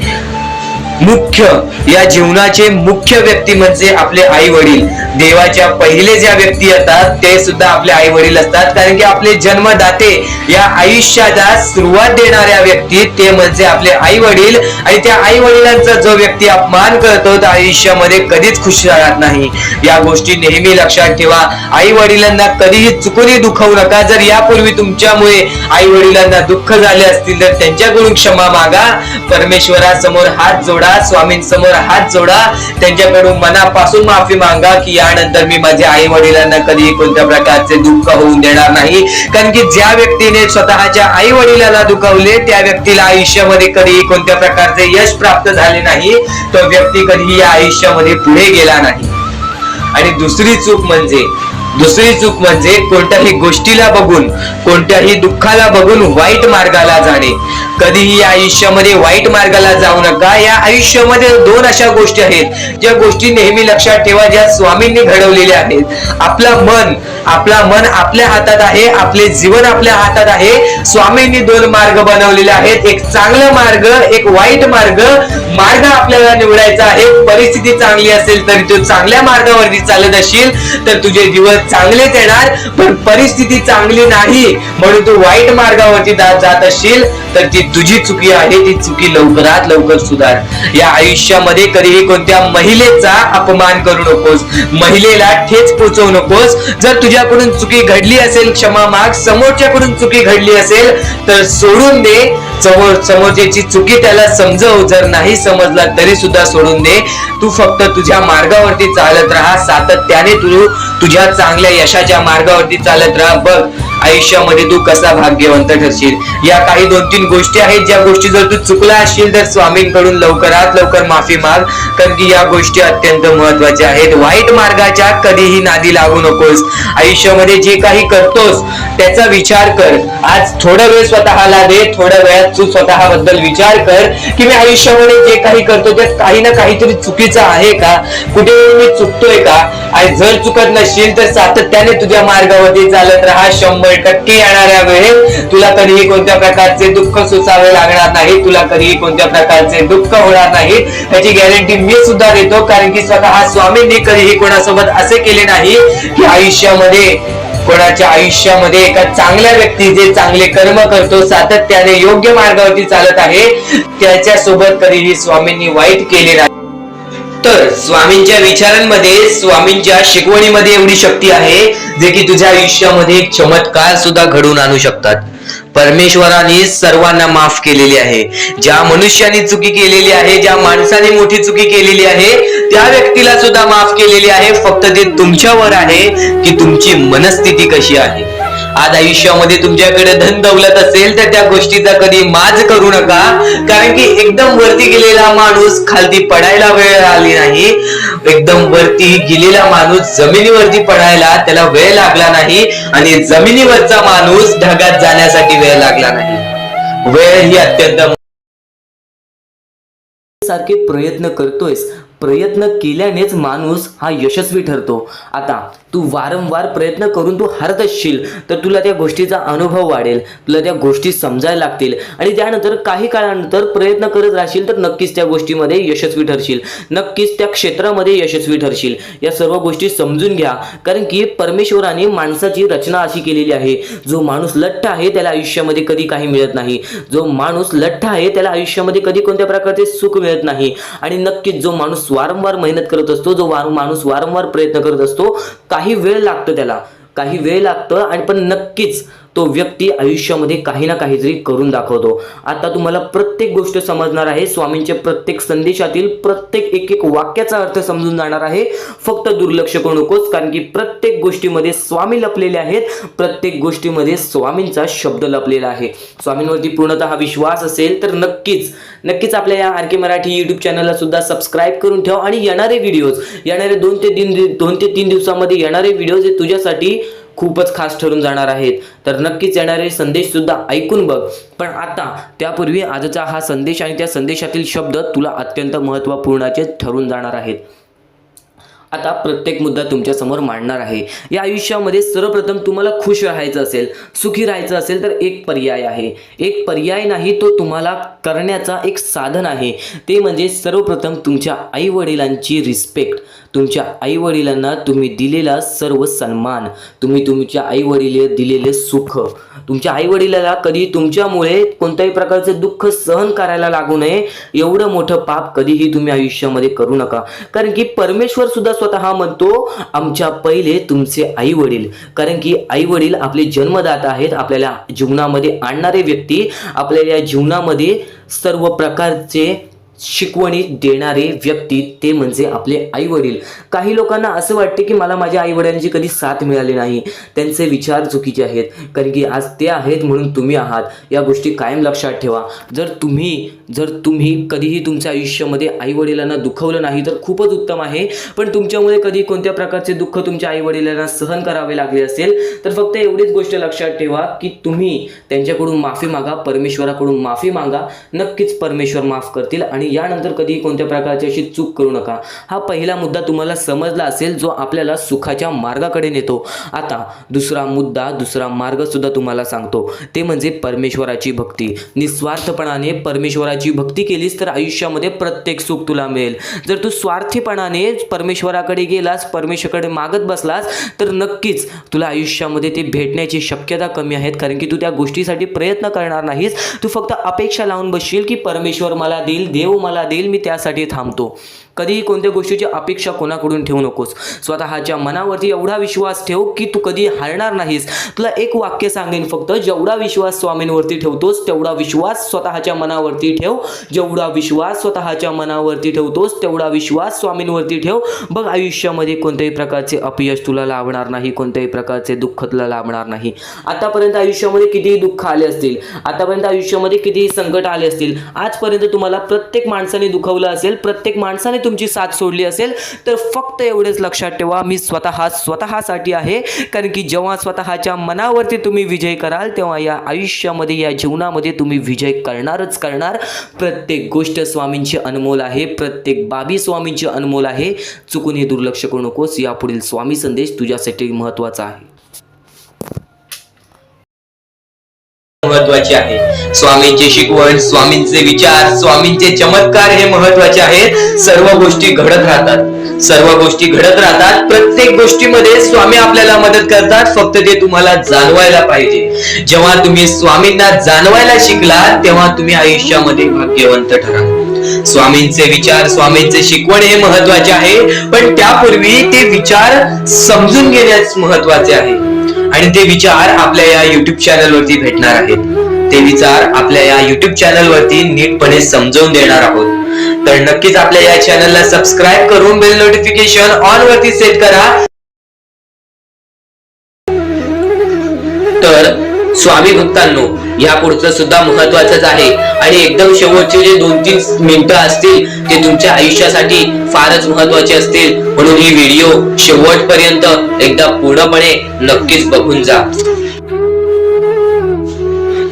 मुख्य व्यक्ती म्हणजे आपले आई वडील. देवाच्या पहिले ज्या व्यक्ती येतात ते सुद्धा आपले आई वडील असतात. कारण की आपले जन्मदाते, या आयुष्याला सुरुवात देणाऱ्या व्यक्ती ते म्हणजे आपले आई वडील. आणि त्या आई वडिलांचा जो व्यक्ती अपमान करतो तो आयुष्यामध्ये कधीच खुश राहत नाही. या गोष्टी नेहमी लक्षात ठेवा. आई वडिलांना कधीही चुकूनही दुखवू नका. जर यापूर्वी तुमच्यामुळे आई वडिलांना दुःख झाले असतील तर त्यांच्याकडून क्षमा मागा. परमेश्वरासमोर हात जोडा, स्वामींसमोर हात जोडा, त्यांच्याकडून मनापासून माफी मागा की यानंतर मी माझ्या आई वडिलांना कधी कोणत्या प्रकारचे दुःख होऊन देणार नाही. कारण की ज्या व्यक्तीने स्वतःच्या आई वडिलांना दुखावले त्या व्यक्तीला आयुष्यामध्ये कधी कोणत्या प्रकारचे यश प्राप्त झाले नाही. तो व्यक्ती कधी या आयुष्यामध्ये पुढे गेला नाही. आणि दुसरी चूक म्हणजे कोणत्याही गोष्टीला बघून, कोणत्याही दुःखाला बघून वाईट मार्गाला जाणे. कधीही या आयुष्यामध्ये वाईट मार्गाला जाऊ नका. या आयुष्यामध्ये दोन अशा गोष्टी आहेत ज्या गोष्टी नेहमी लक्षात ठेवा, ज्या स्वामींनी घडवलेल्या आहेत. आपला मन आपल्या हातात आहे, आपले जीवन आपल्या हातात आहे. स्वामींनी दोन मार्ग बनवलेले आहेत, एक चांगला मार्ग, एक वाईट मार्ग. मार्ग आपल्याला निवडायचा आहे. परिस्थिती चांगली असेल तर तू चांगल्या मार्गावरती चालत असशील तर तुझे दिवस चांगलेच येणार. पण परिस्थिती चांगली नाही म्हणून तू वाईट मार्गावरती जात असशील तर ती तुझी चुकी आहे. ती चुकी लवकरात लवकर सुधार. या आयुष्यामध्ये कधीही कोणत्या महिलेचा अपमान करू नकोस, महिलेला ठेच पोचवू नकोस. जर तुझ्याकडून चुकी घडली असेल क्षमा माग. समोरच्याकडून चुकी घडली असेल तर सोडून दे. समोरच्याची चुकी त्याला समजव. जर नाही समजला तरी सुद्धा सोडून दे. तू फक्त तुझ्या मार्गावरती चालत राहा. सातत्याने तू तुझ्या चांगल्या यशाच्या मार्गावरती चालत राहा. बघ आयुष्यामध्ये तू कसा भाग्यवंत ठरशील. या काही 2-3 गोष्टी आहेत ज्या गोष्टी जर तू चुकला असशील तर स्वामींकडून लवकरात लवकर माफी माग. कारण की या गोष्टी अत्यंत महत्वाच्या आहेत. वाईट मार्गाच्या कधीही नादी लागू नकोस. आयुष्यामध्ये जे काही करतोस त्याचा विचार कर. आज थोडा वेळ स्वतःला दे. थोड्या वेळात तू स्वतःबद्दल विचार कर की मी आयुष्यामध्ये जे काही करतो त्यात काही ना काहीतरी चुकीचं आहे का, कुठे मी चुकतोय का. आणि जर चुकत नसशील तर सातत्याने तुझ्या मार्गावरती चालत राहा. 100% येणाऱ्या वेळेत तुला कधीही कोणत्या प्रकारचे दुःख सोसावे लागणार नाही. तुला कधीही कोणत्या प्रकारचे दुःख होणार नाही याची गॅरंटी मी सुद्धा देतो. कारण की स्वतः स्वामींनी कधीही कोणासोबत असे केले नाही की कोणाच्या आयुष्यामध्ये एका चांगल्या व्यक्ती जे चांगले कर्म करतो, सातत्याने योग्य मार्गावरती चालत आहे, त्याच्यासोबत कधीही स्वामींनी वाईट केले नाही. तर स्वामींच्या विचारांमध्ये, स्वामींच्या शिकवणीमध्ये एवढी शक्ती आहे जे की तुझ्या आयुष्यामध्ये एक चमत्कार सुद्धा घडवून आणू शकतात. परमेश्वराने सर्वांना माफ केलेली आहे. ज्या मनुष्याने चुकी केलेली आहे, ज्या माणसाने मोठी चुकी केलेली आहे त्या व्यक्तीला सुद्धा माफ केलेली आहे. फक्त ते तुमच्यावर आहे की तुमची मनस्थिती कशी आहे. आज आयुष्यामध्ये तुमच्याकडे धन दौलत असेल तर त्या गोष्टीचा कधी माज करू नका. कारण की एकदम वरती गेलेला माणूस खालती पडायला वेळ आली नाही. एकदम वरती गेलेला माणूस जमिनीवरती पडायला त्याला वेळ लागला नाही. आणि जमिनीवरचा माणूस ढगात जाण्यासाठी वेळ लागला नाही. वेळ ही अत्यंत सारखे प्रयत्न करतोयस प्रयत्न केल्यानेच माणूस हा यशस्वी ठरतो. आता तू वारंवार प्रयत्न करून तू हरत असशील तर तुला त्या गोष्टीचा अनुभव वाढेल, तुला त्या गोष्टी समजायला लागतील आणि त्यानंतर काही काळानंतर प्रयत्न करत राहशील तर नक्कीच त्या गोष्टीमध्ये यशस्वी ठरशील, नक्कीच त्या क्षेत्रामध्ये यशस्वी ठरशील. या सर्व गोष्टी समजून घ्या, कारण की परमेश्वराने माणसाची रचना अशी केलेली आहे, जो माणूस लठ्ठ आहे त्याला आयुष्यामध्ये कधी काही मिळत नाही, जो माणूस लठ्ठ आहे त्याला आयुष्यामध्ये कधी कोणत्या प्रकारचे सुख मिळत नाही. आणि नक्कीच जो माणूस वारंवार मेहनत करत असतो, जो माणूस वारंवार प्रयत्न करत असतो, काही वेळ लागतो, त्याला काही वेळ लागतं आणि पण नक्कीच तो व्यक्ती आयुष्यामध्ये काही ना काहीतरी करून दाखवतो. आता तुम्हाला प्रत्येक गोष्ट समजणार आहे, स्वामींच्या प्रत्येक संदेशातील प्रत्येक एक एक वाक्याचा अर्थ समजून जाणार आहे. फक्त दुर्लक्ष करू नकोस, कारण की प्रत्येक गोष्टीमध्ये स्वामी लपलेले आहेत, प्रत्येक गोष्टीमध्ये स्वामींचा शब्द लपलेला आहे. स्वामींवरती पूर्णतः विश्वास असेल तर नक्कीच आपल्या या आर के मराठी यूट्यूब चॅनलला सुद्धा सबस्क्राईब करून ठेव आणि येणारे व्हिडिओज, येणारे 2 ते 3 दिवसामध्ये येणारे व्हिडिओज हे तुझ्यासाठी खूपच खास ठरून जाणार आहेत. तर नक्कीच येणारे संदेश सुद्धा ऐकून बघ. पण आता त्यापूर्वी आजचा हा संदेश आणि त्या संदेशातील शब्द तुला अत्यंत महत्त्वपूर्णाचे ठरून जाणार आहेत. आता प्रत्येक मुद्दा तुमच्या समोर मांडणार आहे. या आयुष्यामध्ये सर्वप्रथम तुम्हाला खुश राहायचं असेल, सुखी राहायचं असेल तर एक पर्याय आहे. एक पर्याय नाही, तो तुम्हाला करण्याचा एक साधन आहे. ते म्हणजे सर्वप्रथम तुमच्या आईवडिलांची रिस्पेक्ट, तुमच्या आईवडिलांना तुम्ही दिलेला सर्व सन्मान, तुम्ही तुमच्या आईवडिलांना दिलेले सुख, तुमच्या आईवडिलाला कधी तुमच्यामुळे कोणत्याही प्रकारचे दुःख सहन करायला लागू नये, एवढं मोठं पाप कधीही तुम्ही आयुष्यामध्ये करू नका. कारण की परमेश्वर सुद्धा स्वतः म्हणतो आमच्या पहिले तुमचे आई वडील, कारण की आई वडील आपले जन्मदाता आहेत, आपल्याला जीवनामध्ये आणणारे व्यक्ती, आपल्याला या जीवनामध्ये सर्व प्रकारचे शिकवणी देणारे व्यक्ती ते म्हणजे आपले आई वडील. काही लोकांना असं वाटते की मला माझ्या आई वडिलांची कधी साथ मिळाली नाही, त्यांचे विचार चुकीचे आहेत, कारण की आज ते आहेत म्हणून तुम्ही आहात. या गोष्टी कायम लक्षात ठेवा. जर तुम्ही कधीही तुमच्या आयुष्यामध्ये आई वडिलांना दुखवलं नाही तर खूपच उत्तम आहे, पण तुमच्यामुळे कधी कोणत्या प्रकारचे दुःख तुमच्या आई वडिलांना सहन करावे लागले असेल तर फक्त एवढीच गोष्ट लक्षात ठेवा की तुम्ही त्यांच्याकडून माफी मागा, परमेश्वराकडून माफी मागा, नक्कीच परमेश्वर माफ करतील आणि यानंतर कधी कोणत्या प्रकारची अशी चूक करू नका. हा पहिला मुद्दा तुम्हाला समजला असेल, जो आपल्याला सुखाच्या मार्गाकडे नेतो. आता दुसरा मार्ग सुद्धा तुम्हाला सांगतो, ते म्हणजे परमेश्वराची भक्ती. निस्वार्थपणाने परमेश्वराची भक्ती केलीस तर आयुष्यामध्ये प्रत्येक सुख तुला मिळेल. जर तू स्वार्थीपणाने परमेश्वराकडे गेलास, परमेश्वराकडे मागत बसलास तर नक्कीच तुला आयुष्यामध्ये ते भेटण्याची शक्यता कमी आहेत, कारण की तू त्या गोष्टीसाठी प्रयत्न करणार नाहीस. तू फक्त अपेक्षा लावून बसशील की परमेश्वर मला देईल, देव मला देईल, मी त्यासाठी थांबतो. कधीही कोणत्या गोष्टीची अपेक्षा कोणाकडून ठेवू नकोस. स्वतःच्या मनावरती एवढा विश्वास ठेव की तू कधी हारणार नाहीस. तुला एक वाक्य सांगेन फक्त, जेवढा विश्वास स्वामींवरती ठेवतोस तेवढा विश्वास स्वतःच्या मनावरती ठेव. जेवढा विश्वास स्वतःच्या मनावरती ठेवतोस तेवढा विश्वास स्वामींवरती ठेव. बघ आयुष्यामध्ये कोणत्याही प्रकारचे अपयश तुला लाभणार नाही, कोणत्याही प्रकारचे दुःख तुला लाभणार नाही. आतापर्यंत आयुष्यामध्ये कितीही दुःख आले असतील, आतापर्यंत आयुष्यामध्ये कितीही संकट आले असतील, आजपर्यंत तुम्हाला प्रत्येक माणसाने दुखवलं असेल, प्रत्येक माणसाने तुमची साथ सोडली असेल, तर फक्त एवढेच लक्षात ठेवा, मी स्वतःसाठी आहे. कारण की जेव्हा स्वतःच्या मनावरती तुम्ही विजय कराल तेव्हा या आयुष्यामध्ये, या जीवनामध्ये तुम्ही विजय करणारच करणार. प्रत्येक गोष्ट स्वामींची अनमोल आहे, प्रत्येक बाबी स्वामींची अनमोल आहे. चुकून हे दुर्लक्ष करू नकोस. यापुढील स्वामी संदेश तुझ्यासाठी महत्त्वाचा आहे. महत्वाचे आहे स्वामींचे शिकवण, स्वामींचे विचार, स्वामींचे चमत्कार हे महत्वाचे आहेत. सर्व गोष्टी घडत राहतात. प्रत्येक गोष्टीमध्ये स्वामी आपल्याला मदत करतात, फक्त ते तुम्हाला जाणवायला पाहिजे. जेव्हा तुम्ही स्वामींना जाणवायला शिकला तेव्हा तुम्ही आयुष्यामध्ये भाग्यवंत ठराल. स्वामींचे विचार, स्वामींचे शिकवण हे महत्वाचे आहे, पण त्यापूर्वी ते विचार समजून घेण्यास महत्वाचे आहे. आणि ते विचार आपल्या या युट्यूब चॅनल वरती भेटणार आहेत. ते विचार आपल्या या युट्यूब चॅनल वरती नीटपणे समजावून देणार आहोत. तर नक्कीच आपल्या या चॅनलला सबस्क्राईब करून बेल नोटिफिकेशन ऑन वरती सेट करा. तर स्वामी भक्तांनो, या पुढचं सुद्धा महत्वाचंच आहे आणि एकदम शेवटचे जे 2-3 मिनिटं असतील ते तुमच्या आयुष्यासाठी फारच महत्वाचे असतील, म्हणून ही व्हिडिओ शेवटपर्यंत एकदा पूर्णपणे नक्कीच बघून जा.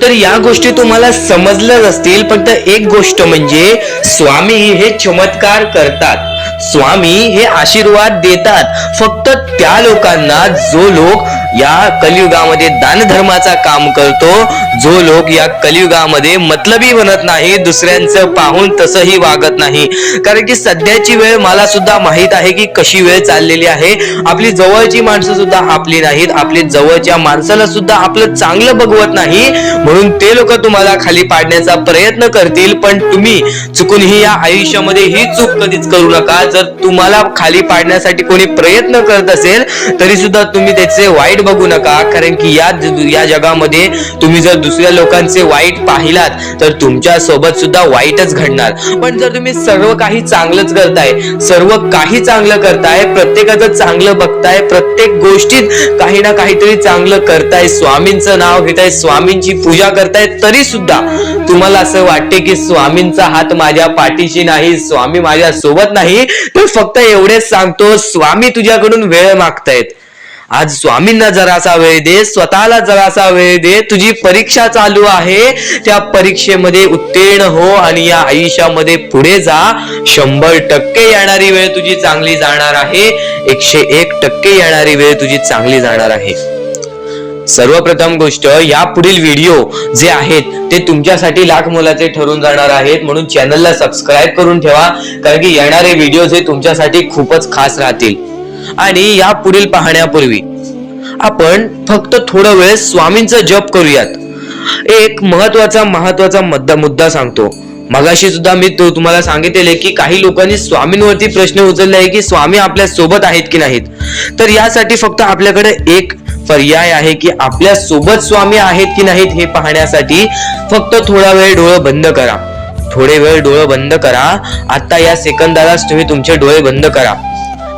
तर या गोष्टी तुम्हाला समजल्याच असतील, फक्त एक गोष्ट म्हणजे स्वामी हे चमत्कार करतात. स्वामी हे आशीर्वाद देतात फक्त त्या लोकांना जो लोक या कलियुगामध्ये दानधर्माचा काम करतो, जो लोक या कलियुगामध्ये मतलबी बनत नाही, दुसऱ्यांचं पाहून तसंही वागत नाही. कारण की सध्याची वेळ मला सुद्धा माहित आहे की कशी वेळ चाललेली आहे. आपली जवळची माणसं सुद्धा आपली नाहीत, आपली जवळच्या माणसाला सुद्धा आपलं चांगलं बघवत नाही, म्हणून ते लोक तुम्हाला खाली पाडण्याचा प्रयत्न करतील. पण तुम्ही चुकूनही या आयुष्यामध्ये ही चूक कधीच करू नका. जर तुम्हाला खाली पाडण्यासाठी कोणी प्रयत्न करत असेल तरी सुद्धा तुम्ही त्याचे वाईट बघू नका, कारण की या जगामध्ये तुम्ही जर दुसऱ्या लोकांचे वाईट पाहिलात तर तुमच्या सोबत सुद्धा वाईटच घडणार. पण जर तुम्ही सर्व काही चांगलंच करताय, सर्व काही चांगलं करताय, प्रत्येकाचं चांगलं बघताय, प्रत्येक गोष्टीत काही ना काहीतरी चांगलं करताय, स्वामींचं नाव घेताय, स्वामींची पूजा करताय, तरी सुद्धा तुम्हाला असं वाटते की स्वामींचा हात माझ्या पाठीशी नाही, स्वामी माझ्या सोबत नाही, तर फक्त एवढेच सांगतो, स्वामी तुझ्याकडून वेळ मागतायत. आज स्वामींना जरासा वेळ दे, स्वतःला जरासा वेळ दे. तुझी परीक्षा चालू आहे, त्या परीक्षेमध्ये उत्तीर्ण हो आणि या आयुष्यामध्ये पुढे जा. 100% येणारी वेळ तुझी चांगली जाणार आहे, 101% येणारी वेळ तुझी चांगली जाणार आहे. सर्वप्रथम गोष्ट, या पुढील व्हिडिओ जे आहेत ते तुमच्यासाठी लाख मोलाचे ठरून जाणार आहेत, म्हणून चॅनलला सबस्क्राईब करून ठेवा, कारण की येणारे व्हिडिओ हे तुमच्यासाठी खूपच खास राहतील. आणि या पुढील पाहण्यापूर्वी आपण फक्त थोडा वेळ स्वामींचा जप करूयात. एक महत्वाचा मुद्दा सांगतो. मगाशी सुद्धा मी तुम्हाला सांगितले की काही लोकांनी स्वामींवरती प्रश्न उचलले आहे की स्वामी आपल्या सोबत आहेत की नाहीत. तर यासाठी फक्त आपल्याकडे एक पर्याय आहे की आपल्या सोबत स्वामी आहेत की नाहीत हे पाहण्यासाठी फक्त थोडा वेळ डोळे बंद करा. थोडे वेळ डोळे बंद करा. आता या सेकंदालाच तुम्ही तुमचे डोळे बंद करा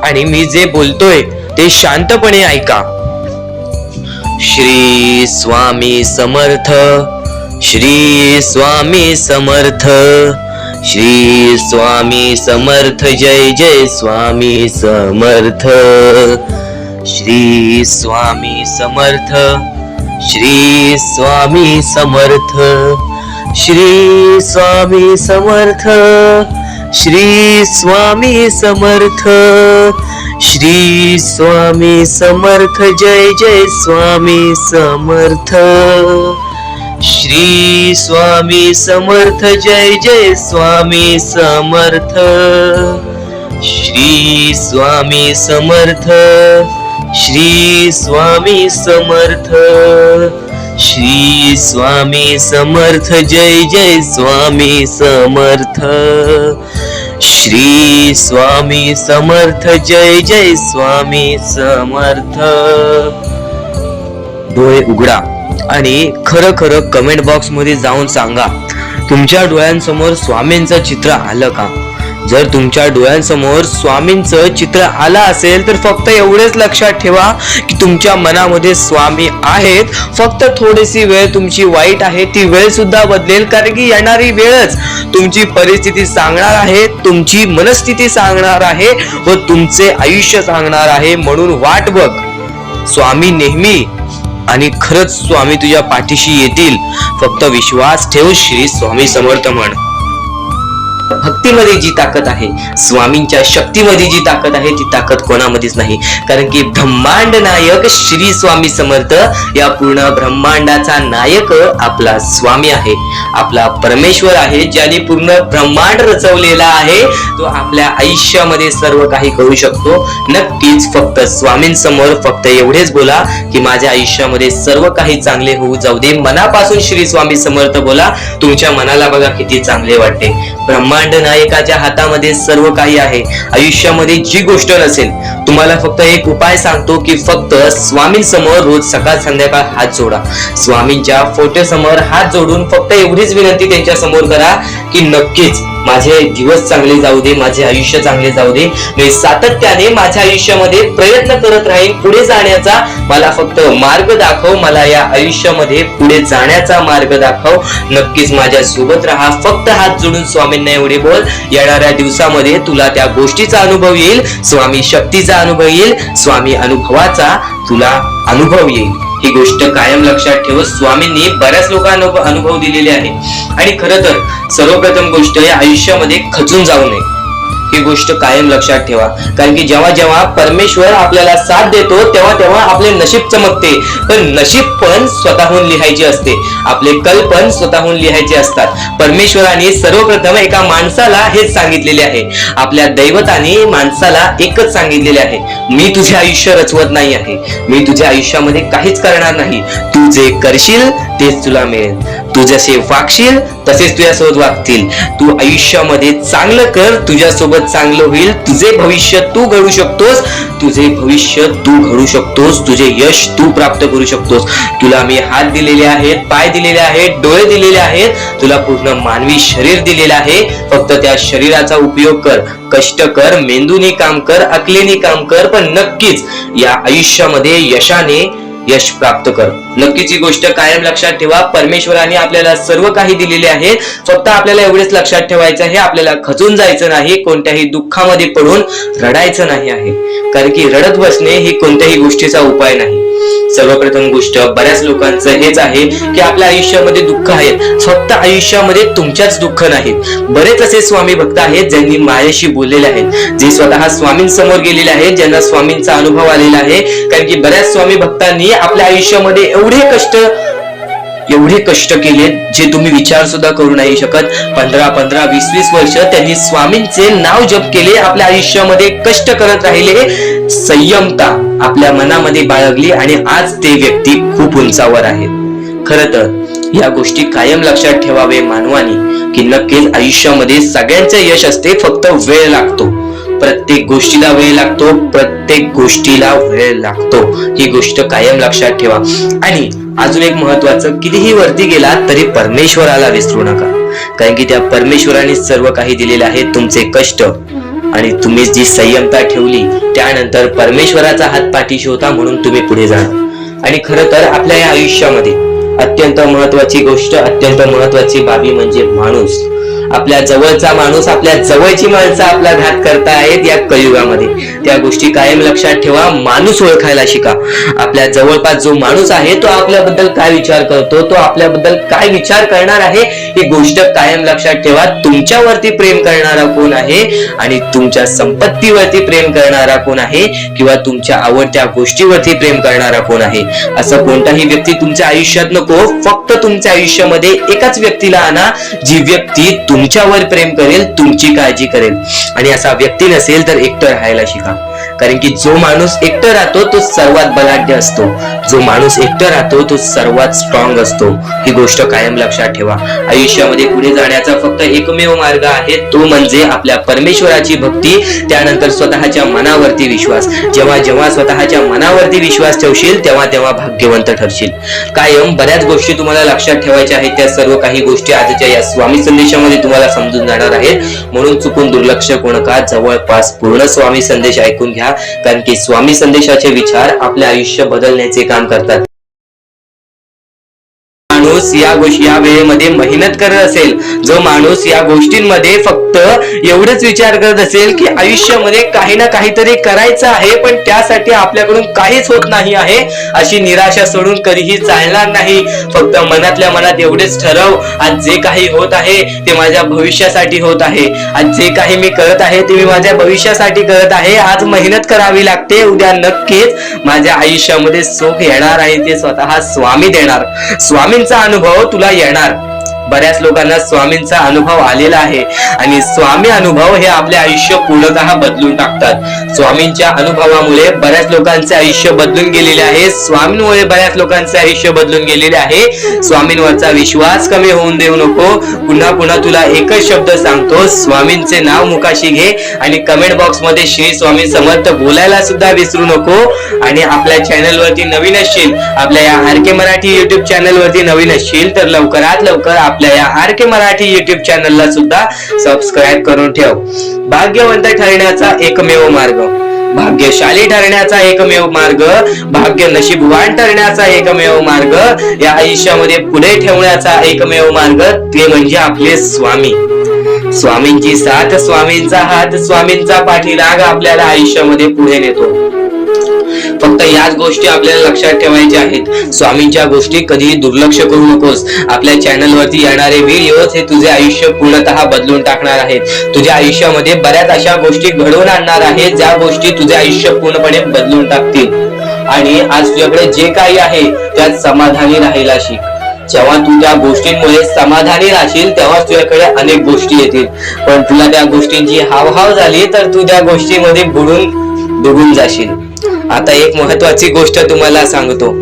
आणि मी जे बोलतोय ते शांतपणे ऐका. श्री स्वामी समर्थ, श्री स्वामी समर्थ, श्री स्वामी समर्थ, जय जय स्वामी समर्थ. श्री स्वामी समर्थ, श्री स्वामी समर्थ, श्री स्वामी समर्थ, श्री स्वामी समर्थ, श्री स्वामी समर्थ, जय जय स्वामी समर्थ. श्री स्वामी समर्थ, जय जय स्वामी समर्थ. श्री स्वामी समर्थ, श्री स्वामी समर्थ, श्री स्वामी समर्थ, जय जय स्वामी समर्थ. श्री स्वामी समर्थ, जय जय स्वामी समर्थ. डोळे उघडा आणि खरं कमेंट बॉक्स मध्ये जाऊन सांगा, तुमच्या डोळ्यांसमोर स्वामींचं चित्र आलं का? जर तुमच्या डोळ्यांसमोर स्वामींचं चित्र आलं असेल तर फक्त एवढेच लक्षात ठेवा की तुमच्या मनामध्ये स्वामी आहेत. फक्त थोडीशी वेळ तुमची वाईट आहे, ती वेळ सुद्धा बदलेल, कारण की येणारी वेळच तुमची परिस्थिती सांगणार आहे, तुमची मनस्थिती सांगणार आहे व तुमचे आयुष्य सांगणार आहे. म्हणून वाट बघ, स्वामी नेहमी आणि खरंच स्वामी तुझ्या पाठीशी येतील. फक्त विश्वास ठेव. श्री स्वामी समर्थ म्हण. भक्तीमध्ये जी ताकद आहे, स्वामींच्या शक्तीमध्ये जी ताकद आहे, ती ताकद कोणामध्येच नाही. कारण की ब्रह्मांड नायक श्री स्वामी समर्थ, या पूर्ण ब्रह्मांडाचा नायक आपला स्वामी आहे, आपला परमेश्वर आहे, ज्याने पूर्ण ब्रह्मांड रचवलेला आहे. तो आपल्या आयुष्यामध्ये सर्व काही करू शकतो. नक्कीच फक्त स्वामींसमोर फक्त एवढेच बोला की माझ्या आयुष्यामध्ये सर्व काही चांगले होऊ जाऊ दे. मनापासून श्री स्वामी समर्थ बोला. तुमच्या मनाला बघा किती चांगले वाटते. ब्रह्मांड नायकाच्या हातामध्ये सर्व काही आहे. आयुष्यामध्ये जी गोष्ट नसेल, तुम्हाला फक्त एक उपाय सांगतो की फक्त स्वामींसमोर रोज सकाळ संध्याकाळ हात जोडा. स्वामींच्या फोटो समोर हात जोडून फक्त एवढीच विनंती त्यांच्या समोर करा की नक्कीच माझे दिवस चांगले जाऊ दे, माझे आयुष्य चांगले जाऊ दे. मी सातत्याने माझ्या आयुष्यामध्ये प्रयत्न करत राहीन पुढे जाण्याचा. मला फक्त मार्ग दाखव, मला या आयुष्यामध्ये पुढे जाण्याचा मार्ग दाखव. नक्कीच माझ्या सोबत राहा. फक्त हात जोडून स्वामींना एवढे बोल. येणाऱ्या दिवसामध्ये तुला त्या गोष्टीचा अनुभव येईल, स्वामी शक्तीचा अनुभव येईल, स्वामी अनुभवाचा तुला अनुभव येईल. ही गोष्ट कायम लक्षात ठेव. स्वामींनी बऱ्याच लोकांना अनुभव दिलेले आहे. आणि खरं तर सर्वप्रथम गोष्ट, या आयुष्यामध्ये खचून जाऊ नये. ही गोष्ट कायम लक्षात ठेवा. कारण की जेव्हा जेव्हा परमेश्वर आपल्याला साथ देतो तेव्हा तेव्हा आपले नशीब चमकते. पण नशीब पण स्वतःहून लिहायचे असते, आपले कल पण स्वतःहून लिहायचे असतात. परमेश्वराने सर्वप्रथम एका माणसाला हेच सांगितलेले आहे, आपल्या दैवताने माणसाला एकच सांगितलेले आहे, मी तुझे आयुष्य रचवत नाही आहे, मी तुझ्या आयुष्यामध्ये काहीच करणार नाही, तू जे करशील तेच तुला मिळेल, तू जसे वागशील तसेच तुझ्यासोबत वागतील, तू आयुष्यामध्ये चांगलं कर, तुझ्यासोबत चांगलं होईल, तुझे भविष्य तू घडू शकतोस, तुझे भविष्य तू घडू शकतोस, तुझे यश तू प्राप्त करू शकतोस. तुला मी हात दिलेले आहेत, पाय दिलेले आहेत, डोळे दिलेले आहेत, तुला पूर्ण मानवी शरीर दिलेलं आहे. फक्त त्या शरीराचा उपयोग कर, कष्ट कर, मेंदूने काम कर, अकलेने काम कर, पण नक्कीच या आयुष्यामध्ये यश प्राप्त कर. नक्कीच ही गोष्ट कायम लक्षात ठेवा. परमेश्वराने आपल्याला सर्व काही दिलेले आहे, फक्त आपल्याला एवढेच लक्षात ठेवायचं आहे, आपल्याला खचून जायचं नाही, कोणत्याही दुःखामध्ये पडून रडायचं नाही आहे. कारण की रडत बसणे ही कोणत्याही गोष्टीचा उपाय नाही. सर्वप्रथम गोष्ट बऱ्याच लोकांचं हेच आहे की आपल्या आयुष्यामध्ये दुःख आहेत, फक्त आयुष्यामध्ये तुमच्याच दुःख नाहीत. बरेच असे स्वामी भक्त आहेत ज्यांनी माझ्याशी बोललेले आहेत, जे स्वतः स्वामींसमोर गेलेले आहेत, ज्यांना स्वामींचा अनुभव आलेला आहे. कारण की बऱ्याच स्वामी भक्तांनी आपल्या आयुष्यामध्ये एवढे कष्ट केले जे तुम्ही विचार सुद्धा करू नाही शकत. 15 20 वर्ष त्यांनी स्वामींचे नाव जप केले, आपल्या आयुष्यामध्ये कष्ट करत राहिले, संयमता आपल्या मनामध्ये बाळगली आणि आज ते व्यक्ती खूप उंचावर आहेत. खरं तर या गोष्टी कायम लक्षात ठेवावे मानवानी की नक्कीच आयुष्यामध्ये सगळ्यांचे यश असते, फक्त वेळ लागतो. प्रत्येक गोष्टीला वेळ लागतो, प्रत्येक गोष्टीला वेळ लागतो, ही गोष्ट कायम लक्षात ठेवा. आणि अजून एक महत्वाचं, कितीही वरती गेला तरी परमेश्वराला विसरू नका. कारण की त्या परमेश्वराने सर्व काही दिलेले आहे, तुमचे कष्ट आणि तुम्ही जी संयमता ठेवली त्यानंतर परमेश्वराचा हात पाठीशी होता म्हणून तुम्ही पुढे जाणार. आणि खरं तर आपल्या या आयुष्यामध्ये अत्यंत महत्वाची गोष्ट, अत्यंत महत्वाची बाबी म्हणजे माणूस. आपल्या जवळचा माणूस, आपल्या जवळची माणसं आपला घात करतायत या कलियुगामध्ये. त्या गोष्टी कायम लक्षात ठेवा. माणूस ओळखायला शिका. आपल्या जवळपास जो माणूस आहे तो आपल्याबद्दल काय विचार करतो, तो आपल्याबद्दल काय विचार करणार आहे, ही गोष्ट कायम लक्षात ठेवा. तुमच्यावरती प्रेम करणारा कोण आहे आणि तुमच्या संपत्तीवरती प्रेम करणारा कोण आहे किंवा तुमच्या आवडत्या गोष्टीवरती प्रेम करणारा कोण आहे, असं कोणताही व्यक्ती तुमच्या आयुष्यात नको. फक्त तुमच्या आयुष्यामध्ये एकाच व्यक्तीला आणा, जी व्यक्ती तुमच्यावर प्रेम करेल, तुमची काळजी करेल. आणि असा व्यक्ती नसेल तर एकटं राहायला शिका. कारण की जो माणूस एकटं राहतो तो सर्वात बलाढ्य असतो, जो माणूस एकटं राहतो तो सर्वात स्ट्रॉंग असतो. ही गोष्ट कायम लक्षात ठेवा. आयुष्यामध्ये पुढे जाण्याचा फक्त एकमेव मार्ग आहे, तो म्हणजे आपल्या परमेश्वराची भक्ती, त्यानंतर स्वतःच्या मनावरती विश्वास. जेव्हा जेव्हा स्वतःच्या मनावरती विश्वास ठेवशील तेव्हा तेव्हा भाग्यवंत ठरशील. कायम बऱ्याच गोष्टी तुम्हाला लक्षात ठेवायच्या आहेत, त्या सर्व काही गोष्टी आजच्या या स्वामी संदेशामध्ये तुम्हाला समजून जाणार आहेत. म्हणून चुकून दुर्लक्ष करू नका, जवळपास पूर्ण स्वामी संदेश ऐकून घ्या. कारण की स्वामी संदेशाचे विचार आपले आयुष्य बदलण्याचे काम करतात. माणूस या वेळेमध्ये मेहनत करत असेल, जो माणूस या गोष्टींमध्ये फक्त एवढंच विचार करत असेल की आयुष्यामध्ये काही ना काहीतरी करायचं आहे पण त्यासाठी आपल्याकडून काहीच होत नाही आहे, अशी निराशा सोडून कधीही चालणार नाही. फक्त मनातल्या मनात एवढेच ठरव, आज जे काही होत आहे ते माझ्या भविष्यासाठी होत आहे, आज जे काही मी करत आहे ते मी माझ्या भविष्यासाठी करत आहे. आज मेहनत करावी लागते, उद्या नक्कीच माझ्या आयुष्यामध्ये सुख येणार आहे, ते स्वतः स्वामी देणार. स्वामींचा अनुभव तुला येणार. बऱ्याच लोकांना स्वामींचा अनुभव आलेला आहे आणि स्वामी अनुभव हे आपले आयुष्य पूर्णतः बदलून टाकतात. स्वामींच्या अनुभवामुळे बऱ्याच लोकांचे आयुष्य बदलून गेलेले आहे, स्वामींमुळे बऱ्याच लोकांचे आयुष्य बदलून गेलेले आहे. स्वामींवरचा विश्वास कमी होऊन देऊ नको. पुन्हा पुन्हा तुला एकच शब्द सांगतो, स्वामींचे नाव मुखाशी घे आणि कमेंट बॉक्स मध्ये श्री स्वामी समर्थ बोलायला सुद्धा विसरू नको. आणि आपल्या चॅनल वरती नवीन असशील, आपल्या या आर के मराठी युट्यूब चॅनल वरती नवीन असशील तर लवकरात लवकर आपल्या या आर के मराठी युट्यूब चॅनलला सुद्धा सबस्क्राईब करून ठेव. भाग्यवंत ठरण्याचा एकमेव मार्ग, भाग्यशाली ठरण्याचा एकमेव मार्ग, भाग्य नशीबवान ठरण्याचा एकमेव मार्ग, या आयुष्यामध्ये पुढे ठेवण्याचा एकमेव मार्ग ते म्हणजे आपले स्वामी. स्वामींची साथ, स्वामींचा हात, स्वामींचा पाठीलाग आपल्याला आयुष्यामध्ये पुढे नेतो. फक्त याच गोष्टी आपल्याला लक्षात ठेवायच्या आहेत. स्वामींच्या गोष्टी कधीही दुर्लक्ष करू नकोस. आपल्या चॅनल वरती येणारे व्हिडिओज हे तुझे आयुष्य पूर्णतः बदलून टाकणार आहेत. तुझ्या आयुष्यामध्ये बऱ्याच अशा गोष्टी घडवून आणणार आहेत ज्या गोष्टी तुझे आयुष्य पूर्णपणे बदलून टाकतील. आणि आज तुझ्याकडे जे काही आहे त्यात समाधानी राहायला शिक. जेव्हा तू त्या गोष्टींमुळे समाधानी राहशील तेव्हा तुझ्याकडे अनेक गोष्टी येतील. पण तुला त्या गोष्टींची हावभाव झाली तर तू त्या गोष्टीमध्ये बुडून डुबून जाशील. आता एक महत्वाची गोष्ट तुम्हाला सांगतो.